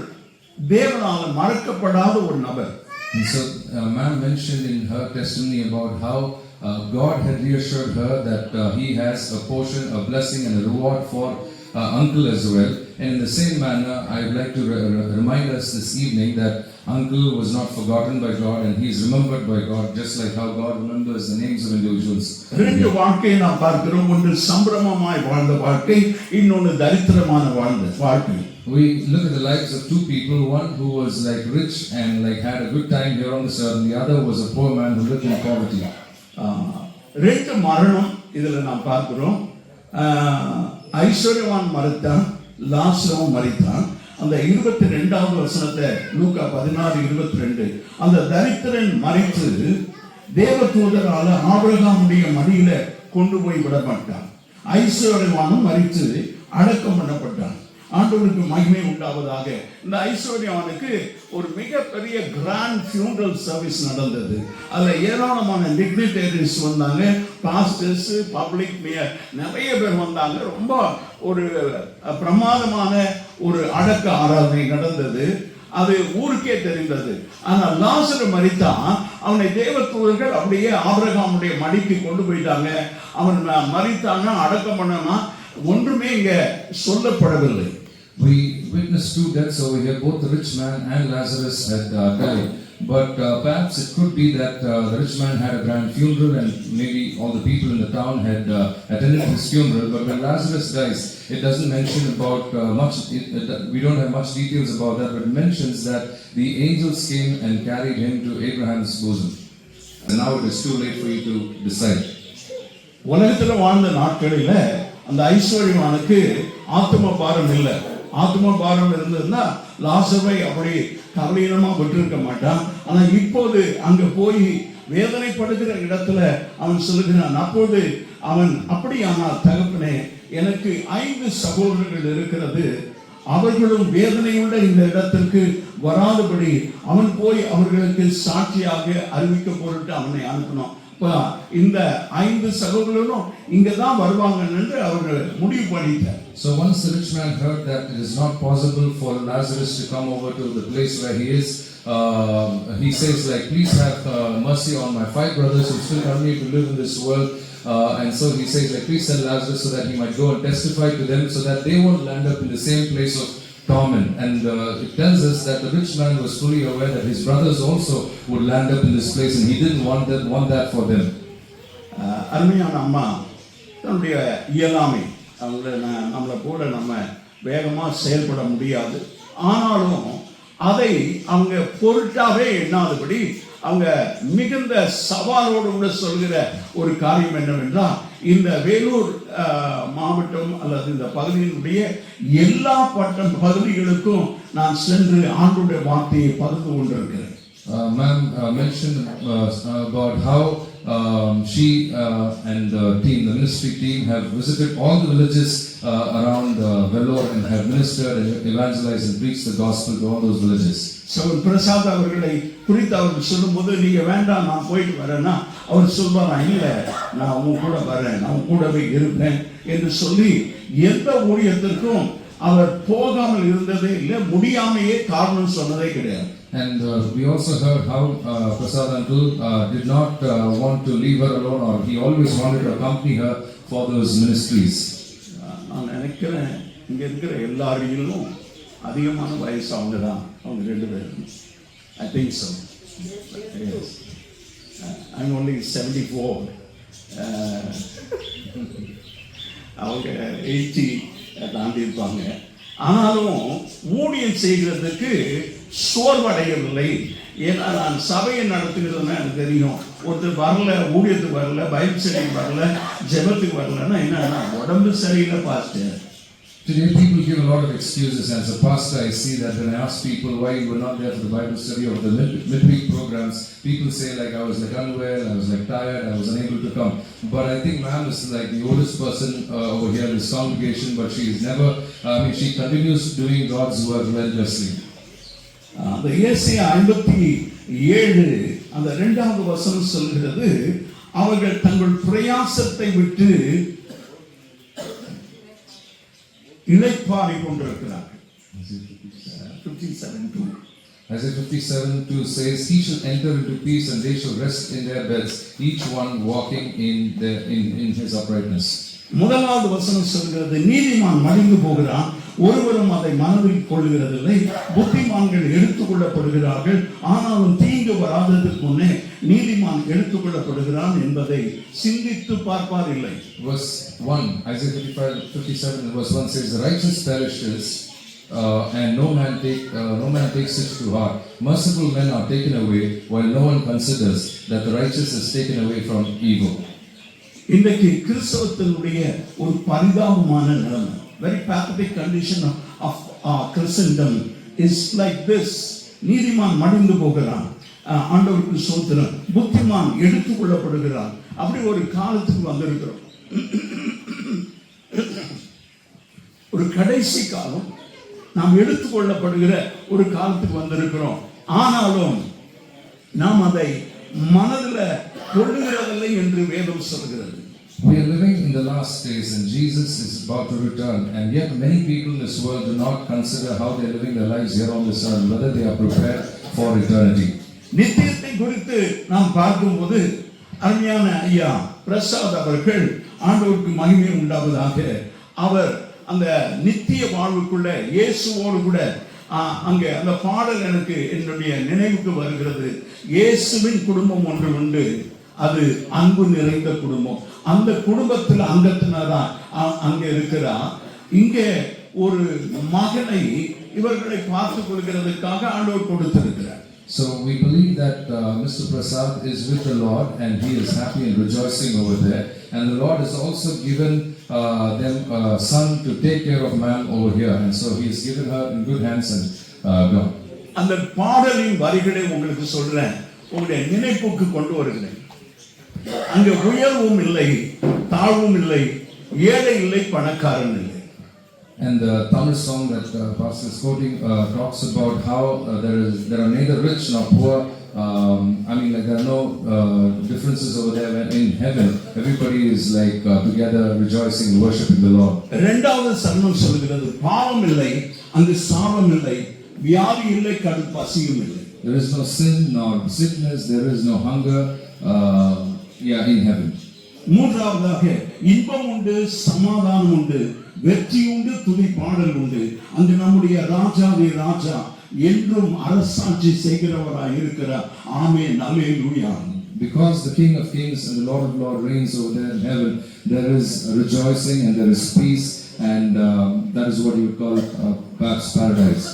தேவனால மறக்கப்படாத ஒரு நபர். And so ma'am mentioned in her testimony about how God had reassured her that he has a portion, a blessing and a reward for uncle as well. And in the same manner, I would like to remind us this evening that uncle was not forgotten by God and he is remembered by God, just like how God remembers the names of individuals. ரெண்டு வாழ்க்கையை நாம் பார்க்கிறோம். ஒன்று சம்பிரமமாய் வாழ்ந்த வாழ்க்கை, இன்னொன்று தரித்திரமான வாழ்ந்த வாழ்க்கை. We look at the lives of two people, one who was like rich and like had a good time here on this earth, and the other was a poor man who lived in poverty. ரெண்டு மரணம் இதுல நாம் பார்க்கிறோம். ஐஸ்வர்யவான் மரித்தான், லாசரும் மரித்தான். அந்த 22வது வசனத்தை லூக்கா 16:22, அந்த தரித்திரன் மரித்து தேவதூதரால ஆபிரகாமுடைய மடியில கொண்டு போய் விடப்பட்டான். ஐஸ்வர்யவானும் மரித்து அடக்கம் பண்ணப்பட்டான். ஆண்டவருக்கு மகிமை உண்டாவதாக. இந்த ஐஸ்வர்யவானுக்கு ஒரு மிகப்பெரிய கிராண்ட் ஃபியூனரல் சர்வீஸ் நடந்தது. அதில் ஏராளமான டிக்னிட்டரிஸ் வந்தாங்க, பாஸ்டர்ஸ், பப்ளிக் நிறைய பேர் வந்தாங்க. ரொம்ப ஒரு பிரமாதமான ஒரு அடக்க ஆராதனை நடந்தது. அது ஊருக்கே தெரிந்தது. ஆனால் லாசரு மரித்தான். அவனை தேவதூதர்கள் அப்படியே ஆபிரகாமுடைய மடிக்கு கொண்டு போயிட்டாங்க. அவன் மரித்தானா அடக்கம் பண்ணனா ஒன்றுமே இங்க சொல்லப்படவில்லை. We witnessed two deaths over here. Both the rich man and Lazarus had died. But perhaps it could be that the rich man had a grand funeral and maybe all the people in the town had attended his funeral. But when Lazarus dies, it doesn't mention about much. We don't have much details about that. But it mentions that the angels came and carried him to Abraham's bosom. And now it is too late for you to decide. உலகத்தில் வாழ்ந்த நாட்களில அந்த ஐஸ்வர்யவானுக்கு ஆத்ம பாரம் இல்லை. ஆத்ம பாரம் இருந்ததுன்னா லாசரை அப்படி கவலையினமா விட்டிருக்க மாட்டான். ஆனா இப்போது அங்க போய் வேதனைப்படுகிற இடத்துல அவன் சொல்லுகிறான். அப்போது அவன் அப்படியானால் தகப்பனே, எனக்கு 5 சகோதரர்கள் இருக்கிறது, அவர்களும் வேதனையுள்ள இந்த இடத்திற்கு வராதபடி அவன் போய் அவர்களுக்கு சாட்சியாக அறிவிக்க பொருட்டு அவனை அனுப்பினான். இந்த 5 சகோதரர்களும் இங்க தான் வருவாங்க என்று அவர்கள் முடிவு பண்ணிட்டார். So once the rich man heard that it is not possible for Lazarus to come over to the place where he is, he says like, please have mercy on my 5 brothers who still continue to live in this world. And so he says like, please send Lazarus so that he might go and testify to them so that they won't land up in the same place of torment. And it tells us that the rich man was fully aware that his brothers also would land up in this place and he didn't want that for them. அருமையான அம்மா தன்னுடைய இயலாமை, நம்மளை கூட நம்ம வேகமாக செயல்பட முடியாது. ஆனாலும் அதை அவங்க பொருட்டாவே எண்ணாதபடி அவங்க மிகுந்த சவாலோடு கூட சொல்கிற ஒரு காரியம் என்னவென்றால், இந்த வேலூர் மாவட்டம் அல்லது இந்த பகுதியினுடைய எல்லா பகுதிகளுக்கும் நான் சென்று ஆண்டவருடைய வார்த்தையை பகிர்ந்து கொண்டிருக்கிறேன். Ma'am mentioned about how she and the team, the ministry team, have visited all the villages around Vellore and have ministered and evangelized and preached the gospel to all those villages. சகோதரர் பிரசாத் அவர்களை குறித்து அவர்கள் சொல்லும்போது, நீங்க வேண்டாம் நான் போயிட்டு வரேன்னா அவர் சொல்வாரா, இல்லை நான் அவங்க கூட வரேன், நான் கூடவே இருப்பேன் என்று சொல்லி எந்த ஊழியத்திற்கும் அவர் போகாமல் இருந்ததே இல்லை, முடியாமையே காரணம் சொன்னதே கிடையாது. And we also heard how Prasad uncle did not want to leave her alone, or he always wanted to accompany her for those ministries. நான் நினைக்கிறேன் இங்க இருக்கிற எல்லாரையும் அதிகமான வயசு அவங்க தான், அவங்க 2 பேரும். I think so. Yes. I'm only 74. அவங்க 80 தாண்டி இருப்பாங்க. ஆனாலும் ஊழியம் செய்கிறதுக்கு சோர்வடையவில்லை. ஏன்னா நான் சபையை நடத்துகிறதுனா எனக்கு தெரியும், ஒருத்தர் வரல, ஊழியத்துக்கு வரல, பைபிள் ஸ்டடிக்கு வரல, ஜெபத்துக்கு வரலன்னா என்னன்னா உடம்பு சரியில்லை pastor. Today people give a lot of excuses. As a pastor, I see that when I ask people why you were not there for the Bible study or the midweek programs, people say like I was like unwell, I was like tired, I was unable to come. But I think ma'am is like the oldest person over here in this congregation, but she is never, she continues doing God's work relentlessly. அந்த ஏசாயா 57 அந்த 2வது வசனம் சொல்கிறது, அவர்கள் தங்கள் பிரயாசத்தை விட்டு இளைப்பாறிக் கொண்டிருக்கிறார்கள். 57:2. Isaiah 57:2 says, He shall enter into peace and they shall rest in their beds, each one walking in his uprightness. முதலாவது வசனம் சொல்கிறது, நீதிமான் மடிந்து போகிறான், ஒருவரும் அதை மனதில் கொள்ளுகிறதில்லை. புத்திமான்கள் எடுத்துக் கொள்ளப்படுகிறார்கள், ஆனாலும் தீங்கு வராததற்கு முன்னே நீதிமான் எடுத்துக் கொள்ளப்படுகிறான் என்பதை சிந்தித்து பார்ப்பார் இல்லை. Verse 1, Isaiah 57 and verse 1 says, The righteous perishes, and no man takes it to heart. Merciful men are taken away, while no one considers that the righteous is taken away from evil. இன்றைக்கு கிறிஸ்தவத்தினுடைய ஒரு பரிதாபமான நிலைமை, very pathetic condition of Christendom is like this. நீதிமான் மடிந்து போகிறான், ஆண்டவருக்கு ஸ்தோத்திரம், புத்திமான் எடுத்துக் கொள்ளப்படுகிறான். அப்படி ஒரு காலத்துக்கு வந்திருக்கிறோம். ஒரு கடைசி காலம், நாம் எடுத்துக்கொள்ளப்படுகிற ஒரு காலத்துக்கு வந்திருக்கிறோம். ஆனாலும் நாம் அதை மனதில் கொள்ளுகிறதில்லை என்று வேதம் சொல்கிறது. We are living in the last days and Jesus is about to return, and yet many people in this world do not consider how they are living their lives here on this earth, whether they are prepared for eternity. நித்தியத்தை குறித்து நாம் பார்க்கும்போது அருமையான ஐயா பிரசாத் அவர்கள், ஆண்டவருக்கு மகிமை உண்டாவதாக, அவர் அந்த நித்திய வாழ்வுக்குள்ள இயேசுவோடு கூட அங்கே அந்த பாடல் எனக்கு என்னுடைய நினைவுக்கு வருகிறது. இயேசுவின் குடும்பம் ஒன்று உண்டு, அது அன்பு நிறைந்த குடும்பம். அந்த குடும்பத்தில் அங்கத்தினரா அங்கே இருக்கிறார். இங்கே ஒரு மகனை இவர்களை பார்த்துக் கொள்கிறதுக்காக ஆண்டவர் கொடுத்திருக்கிறார். So we believe that Mr. Prasad is with the Lord and he is happy and rejoicing over there, and the Lord has also given them a son to take care of ma'am over here, and so he has given her in good hands and gone. அந்த பாடலின் வரிகளை உங்களுக்கு சொல்றேன், உங்களுடைய நினைப்புக்கு கொண்டு வருகிறேன். அங்கே உயர்வும் இல்லை, தாழ்வும் இல்லை, ஏழை இல்லை, பணக்காரன் இல்லை. And the Tamil song that Pastor is quoting talks about how there are neither rich nor poor. Like there are no differences over there. In heaven, everybody is like together rejoicing, worshiping the Lord. இரண்டாவது சரணம் சொல்கிறது, பாவம் இல்லை, அங்கு சாபம் இல்லை, வியாதி இல்லை, கடும் பசியும் இல்லை. There is no sin nor sickness, there is no hunger in heaven. மூன்றாவதாக இன்பம் உண்டு, சமாதானம் உண்டு, வெற்றி உண்டு, துதி பாடல் உண்டு. அங்கு நம்முடைய ராஜாவே ராஜா என்றும் அரசாட்சி செய்கிறவராய் இருக்கிறார். ஆமென், அல்லேலூயா. Because the King of Kings and the Lord of Lords reigns over there in heaven, there is rejoicing and there is peace, and that is what you would call perhaps paradise.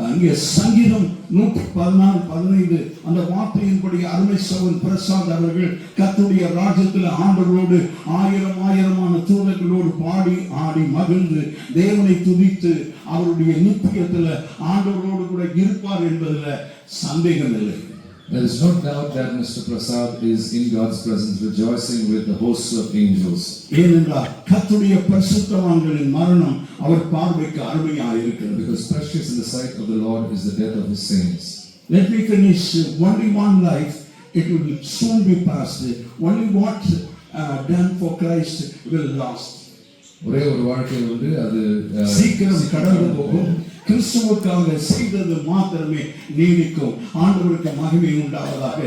அங்கே சங்கீதம் 114:15 அந்த வார்த்தையின்படி அருமை சகோதரன் பிரசாத் அவர்கள் கர்த்தருடைய ராஜ்யத்தில் ஆண்டவரோடு ஆயிரமான தூதர்களோடு பாடி ஆடி மகிழ்ந்து தேவனை துதித்து அவருடைய நித்தியத்தில் ஆண்டவரோடு கூட இருப்பார் என்பதில் சந்தேகம் இல்லை. There is no doubt that Mr. Prasad is in God's presence, rejoicing with the hosts of angels. ஏனென்றால் கர்த்தருடைய பரிசுத்தவான்களின் மரணம் அவர் பார்வைக்கு அருமையாக இருக்கிறது. Because precious in the sight of the Lord is the death of his saints. Let me finish. Only one life, it will soon be past. Only what done for Christ will last. ஒரே ஒரு வாழ்க்கை உண்டு, அது சீக்கிரம் கடந்து போகும். கிறிஸ்துவுக்காக செய்தது மாத்திரமே நீடிக்கும். ஆண்டவருக்கு மகிமை உண்டாவதாக.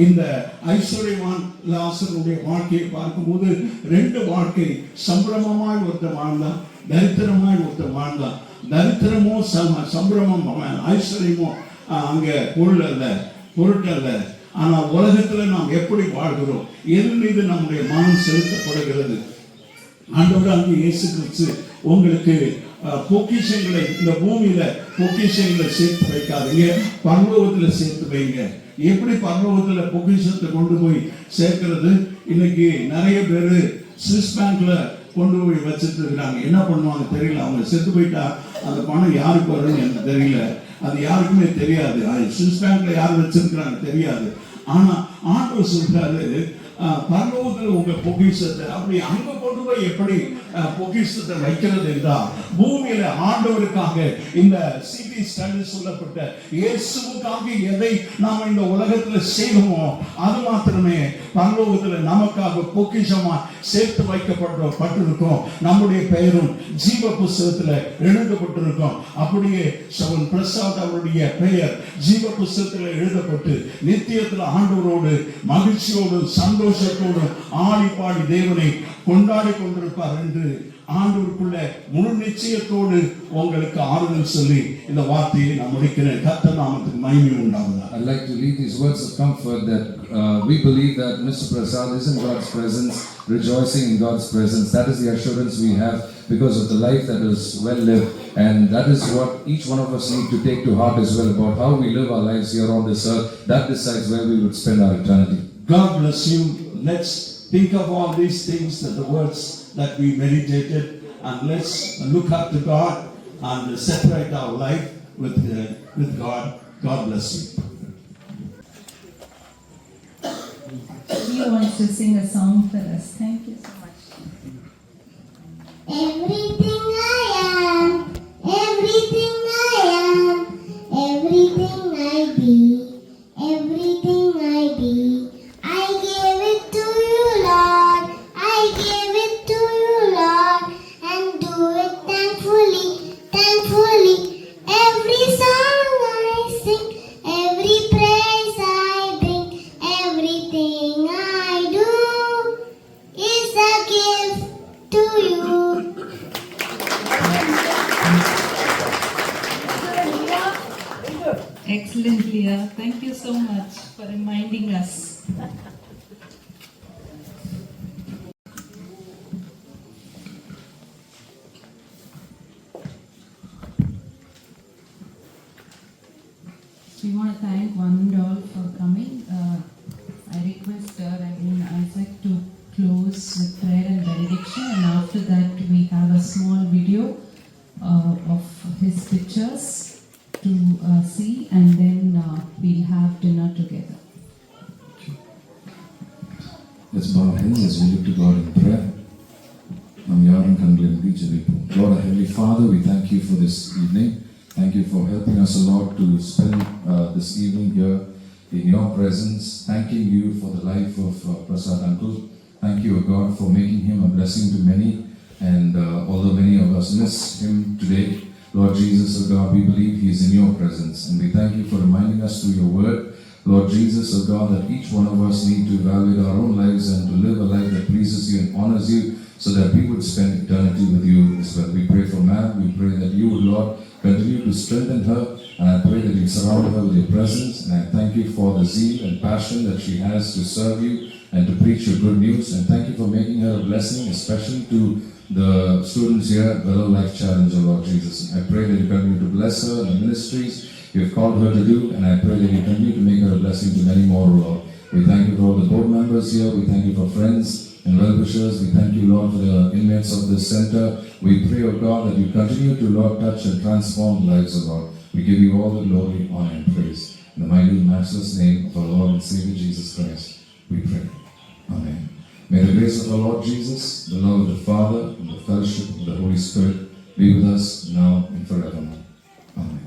இந்த ஐஸ்வர்யவான் லாசருடைய வாழ்க்கையை பார்க்கும்போது ரெண்டு வாழ்க்கை, சம்பிரமமாய் ஒருத்தர் வாழ்ந்தான், தரித்திரமாய் ஒருத்தர் வாழ்ந்தான். தரித்திரமோ சம்பிரமம், ஐஸ்வர்யமோ அங்கே பொருட்டல்ல. ஆனால் உலகத்தில் நாம் எப்படி வாழ்கிறோம், எது மீது நம்முடைய மனம் செலுத்தப்படுகிறது. ஆண்டவர் அங்கே இயேசு கிறிஸ்து உங்களுக்கு பொக்கிஷங்களை இந்த பூமியில பொக்கிஷங்களை சேர்த்து வைக்காதீங்க, பரலோகத்தில் சேர்த்து வைங்க. எப்படி பரலோகத்தில் பொக்கிஷத்தை கொண்டு போய் சேர்க்கிறது? இன்னைக்கு நிறைய பேர் ஸ்விஸ் பேங்க்ல கொண்டு போய் வச்சுட்டு இருக்கிறாங்க. என்ன பண்ணுவாங்க தெரியல. அவங்க செத்து போயிட்டா அந்த பணம் யாருக்கு வரும்னு எனக்கு தெரியல, அது யாருக்குமே தெரியாது. ஸ்விஸ் பேங்க்ல யார் வச்சிருக்கிறாங்க தெரியாது. ஆனா ஆண்டவர் சொல்றாரு, பரலோகத்தில் உங்க பொக்கிஷத்தை அப்படி அங்க கொண்டு போய் எப்படி பொக்கிஷத்தை வைக்கிறது என்றால் பூமியில ஆண்டவருக்காக இந்த சிட்டி ஸ்டடி சொல்லப்பட்ட இயேசுவுக்காக எதை நாம இந்த உலகத்துல செய்வோமோ அது மாத்திரமே பரலோகத்துல நமக்காக பொக்கிஷமா சேர்த்து வைக்கப்பட்டிருக்கோம். நம்முடைய பெயரும் ஜீவ புஸ்தகத்துல எழுதப்பட்டிருக்கும். அப்படியே சவன் பிரசாத் அவருடைய பெயர் ஜீவ புஸ்தகத்துல எழுதப்பட்டு நித்தியத்துல ஆண்டவரோடு மகிழ்ச்சியோடு சந்தோஷத்தோடு ஆடி பாடி தேவனை கொண்டாடி கொண்டிருப்பார் என்று ஆண்டவருக்குள்ள முழு நிச்சயத்தோடு உங்களுக்கு ஆறுதல் சொல்லி இந்த வார்த்தையை நான் முடிக்கிறேன். கர்த்தர் நாமத்துக்கு மகிமை உண்டாவதாக. I'd like to leave these words of comfort that we believe that Mr. Prasad is in God's presence, rejoicing in God's presence. That is the assurance we have because of the life that is well lived, and that is what each one of us need to take to heart as well, about how we live our lives here on this earth. That decides where we would spend our eternity. God bless you. Let's think of all these things, that the words that we meditated, and let's look up to God and separate our life with God. God bless you. He wants to sing a song for us. Thank you so much. Everything I am, everything I am, everything I be, everything I be, I gave it to you, Lord. I gave it to you, Lord, and do it thankfully, thankfully. Every song I sing, every praise I bring, everything I do is a gift to you. Excellent, Leah. Thank you so much for reminding us. We want to thank one and all for coming. I request Isaac to close with prayer and benediction, and after that we have a small video of his pictures to see, and then we'll have dinner together. Let's bow our heads as we look to God in prayer. Nam yarum kanglim bijalipu. Lord, our Heavenly Father, we thank you for this evening. Thank you for helping us, Lord, to spend this evening here in your presence. Thanking you for the life of Prasad Uncle. Thank you, O God, for making him a blessing to many. And although many of us miss him today, Lord Jesus, O God, we believe he is in your presence. And we thank you for reminding us through your word, Lord Jesus, O God, that each one of us need to evaluate our own lives and to live a life that pleases you and honors you, so that we would spend eternity with you as well. We pray for Mab. We pray that you would, Lord, continue to strengthen her, and I pray that you surround her with your presence. And I thank you for the zeal and passion that she has to serve you and to preach your good news. And thank you for making her a blessing, especially to the students here at Better Life Challenge, Lord Jesus. I pray that you continue to bless her in the ministries you have called her to do, and I pray that you continue to make her a blessing to many more, Lord. We thank you for all the board members here. We thank you for friends and well-wishers. We thank you, Lord, for the inmates of this center. We pray, O God, that you continue to, Lord, touch and transform lives, O God. We give you all the glory, honor, and praise. In the mighty and matchless name of our Lord and Savior Jesus Christ, we pray. Amen. May the grace of our Lord Jesus, the love of the Father, and the fellowship of the Holy Spirit be with us now and forevermore. Amen.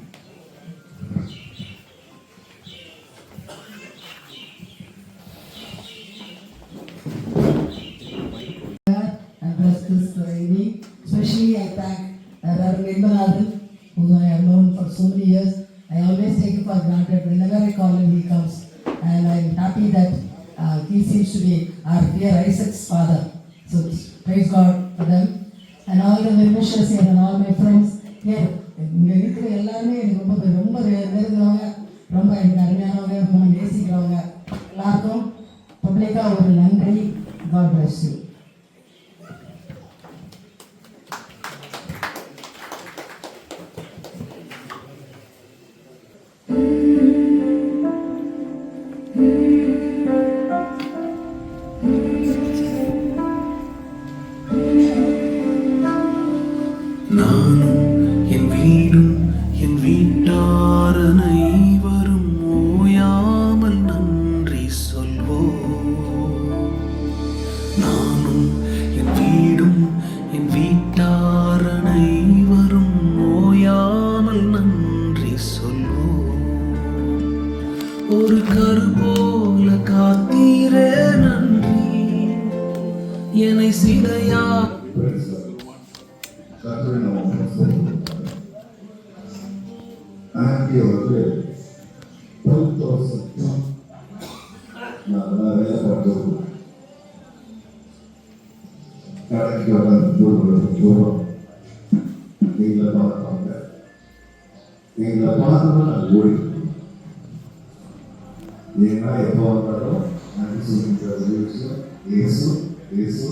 And bless this evening. Especially I thank Reverend Nirmalathan, whom I have known for so many years. I always take it for granted. Whenever I call him, he comes. And I'm happy that he seems to be our dear Isaac's father. So praise God for them. And all the well-wishers here and all my friends here. இங்கே இருக்கிற எல்லாருமே எனக்கு ரொம்ப நெருங்குறவங்க, ரொம்ப எனக்கு அருமையானவங்க, ரொம்ப நேசிக்கிறவங்க. எல்லாருக்கும் பப்ளிக்காக ஒரு நன்றி. God bless you. நானும் என் வீடும் என் வீட்டார் அனைவரும் ஓயாமல் நன்றி சொல்வோம். நான் ஒரு கரு போல காத்தீரே நன்றி என்னை சிதையா ஆங்கிய வந்து 12,000 நான் வேலை பார்த்தது கடைக்கு வர தூரம் நீங்கள பார்த்தாங்க நீங்கள பார்த்தோம்னா நான் ஓடி ஏன்னா எப்போ வந்தாலும் நான் சொல்லிக்கிறது இயேசு இயேசு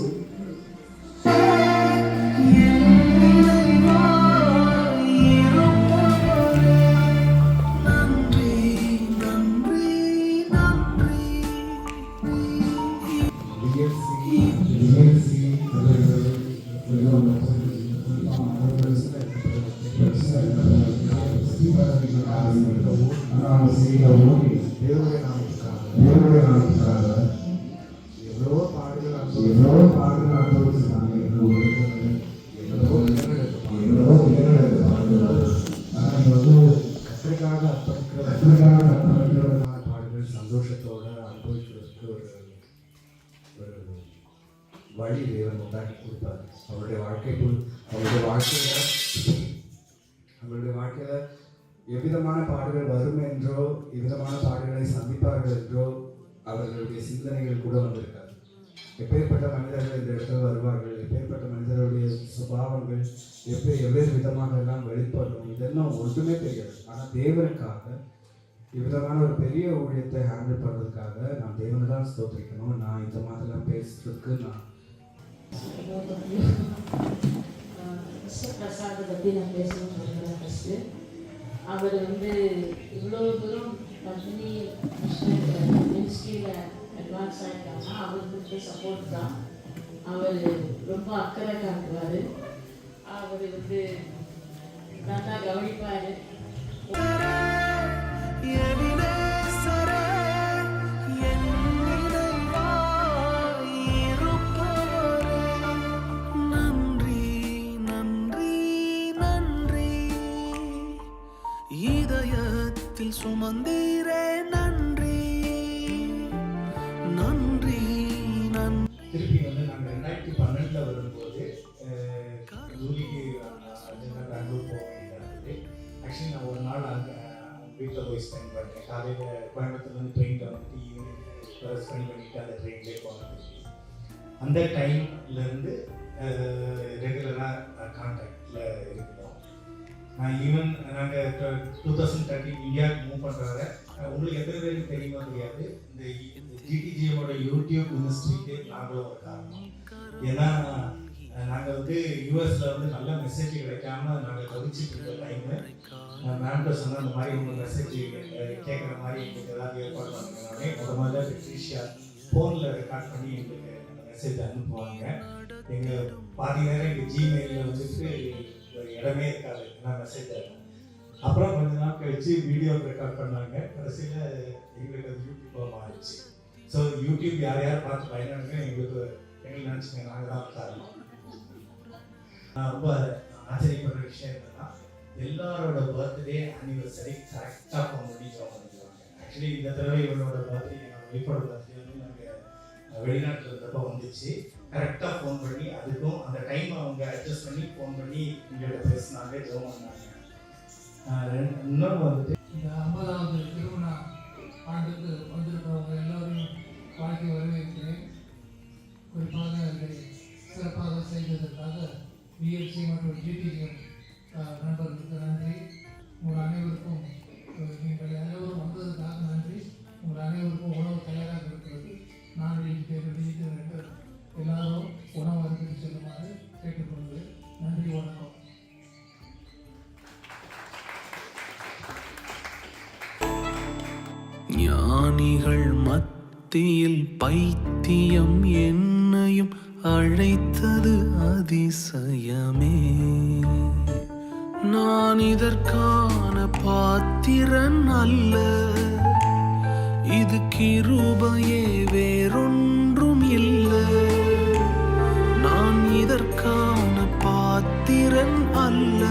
சந்தோஷத்தோட அனுபவிக்கிறதுக்கு ஒரு வழி தேவன் உண்டாக்கி கொடுப்பார். அவருடைய வாழ்க்கையில எவ்விதமான பாடுகள் வரும் என்றோ எவ்விதமான பாடுகளை சந்திப்பார்கள் என்றோ அவர்களுடைய சிந்தனைகள் கூட வந்திருக்காது. எப்பேற்பட்ட மனிதர்கள் இந்த இடத்துல வருவார்கள், எப்பேற்பட்ட மனிதர்களுடைய சுபாவங்கள் எவ்வேறு விதமாக எல்லாம் வெளிப்படும், இதெல்லாம் ஒன்றுமே தெரியாது. ஆனால் தேவனுக்காக இவ்விதமான ஒரு பெரிய ஊழியத்தை ஹேண்டில் பண்ணுறதுக்காக நான் தேவனை தான் ஸ்தோத்திரிக்கணும். நான் இந்த மாதிரிலாம் பேசுறதுக்கு நான் பிரசாதை பற்றி நான் பேசணும்னு சொல்கிறேன். ஃபஸ்ட்டு அவர் இவ்வளோ தூரம் பண்ணி மினிஸ்ட்ரியில் அட்வான்ஸ் ஆகிட்டாங்கன்னா அவருக்கு சப்போர்ட் தான். அவர் ரொம்ப அக்கறை காட்டுவார். அவர் நல்லா கவனிப்பார். இதயத்தில் சுமந்தீரே நன்றி நன்றி நன்றி. திருப்பி நாங்கள் 2012 வரும்போது ஊருக்கு பெங்களூர் போக வேண்டியது. ஆக்சுவலி நான் ஒரு நாள் அங்கே வீட்டில் போய் ஸ்பெண்ட் பண்ணேன். காலையில் கோயம்புத்தூர்லேருந்து ட்ரெயினில் ஈவினிங் ஸ்பெண்ட் பண்ணிவிட்டு அந்த ட்ரெயின்லேயே போனது. அந்த டைம்லேருந்து ரெகுலராக கான்டாக்டில் இருக்கிறோம். ஈவன் நாங்கள் 2013 இந்தியாவுக்கு மூவ் பண்ணுறாங்க. உங்களுக்கு எத்தனை பேருக்கு தெரியுமா தெரியாது, இந்த ஜிடிஜிஎமோட யூடியூப் மினிஸ்ட்ரிக்கு நாங்களும் ஒரு காரணம். ஏன்னா நாங்கள் யூஎஸில் நல்ல மெசேஜ் கிடைக்காம நாங்கள் தவிச்சிட்டு இருக்க டைமில் மேம்கிட்ட சொன்னால் அந்த மாதிரி உங்கள் மெசேஜ் கேட்குற மாதிரி எங்களுக்கு ஏதாவது ஏற்பாடு பண்ணுங்கன்னே முதல்ல பெட்ரிஷியா ஃபோனில் ரெக்கார்ட் பண்ணி எங்களுக்கு அந்த மெசேஜ் அனுப்புவாங்க. எங்கள் பாதி நேரம் எங்கள் ஜிமெயிலில் ஒரு இடமே இருக்காது ஏன்னா மெசேஜ் ஆகும். அப்புறம் கொஞ்ச நாள் கழிச்சு வீடியோ ரெக்கார்ட் பண்ணாங்க. கடைசியில் எங்களுக்கு அது யூடியூப்பாக மாறிடுச்சு. ஸோ யூடியூப் யார் யார் பார்த்து பயனாங்க எங்களுக்கு நினச்சிங்க நாங்கள் தான் காரணம். நான் ரொம்ப ஆச்சரியப்படுற விஷயம் என்னன்னா, எல்லாரோட பர்த்டே ஆனிவர்சரி கரெக்டாக ஃபோன் பண்ணி ஜாயின் பண்ணிடுவாங்க. ஆக்சுவலி இந்த தடவை இவனோட பர்த்டே என்னோட ஒய்ஃபோட பர்த்டே நாங்கள் வெளிநாட்டில் இருந்தப்போ வந்துச்சு. கரெக்டாக ஃபோன் பண்ணி அதுக்கும் அந்த டைம் அவங்க அட்ஜஸ்ட் பண்ணி ஃபோன் பண்ணி எங்கள்கிட்ட பேசினாங்க, ஜோம் பண்ணாங்க. இன்னொன்று இந்த 50வது திருமண ஆண்டுக்கு வந்திருக்கிறவங்க எல்லோரையும் வாழ்க்கை வரவேற்கிறேன். குறிப்பாக இதை சிறப்பாக செய்ததற்காக பிஎல்சி மற்றும் ஜிடிஜிஎம் நண்பர்களுக்கு நன்றி. உங்கள் அனைவருக்கும் நீங்கள் அனைவரும் வந்ததுக்காக நன்றி. உங்கள் அனைவருக்கும் உணவு தயாராக இருக்கிறது. நான் வெளியிட்டு எல்லாரும் உணவு அருந்திட்டு செல்லுமாறு கேட்டுக்கொள்கிறேன். நன்றி, வணக்கம். ஞானிகள் மத்தியில் பைத்தியம் என்னையும் அழைத்தது அதிசயமே. நான் இதற்கான பாத்திரன் அல்ல, இது கிருபையே வேறொன்றும் இல்லை. நான் இதற்கான பாத்திரன் அல்ல.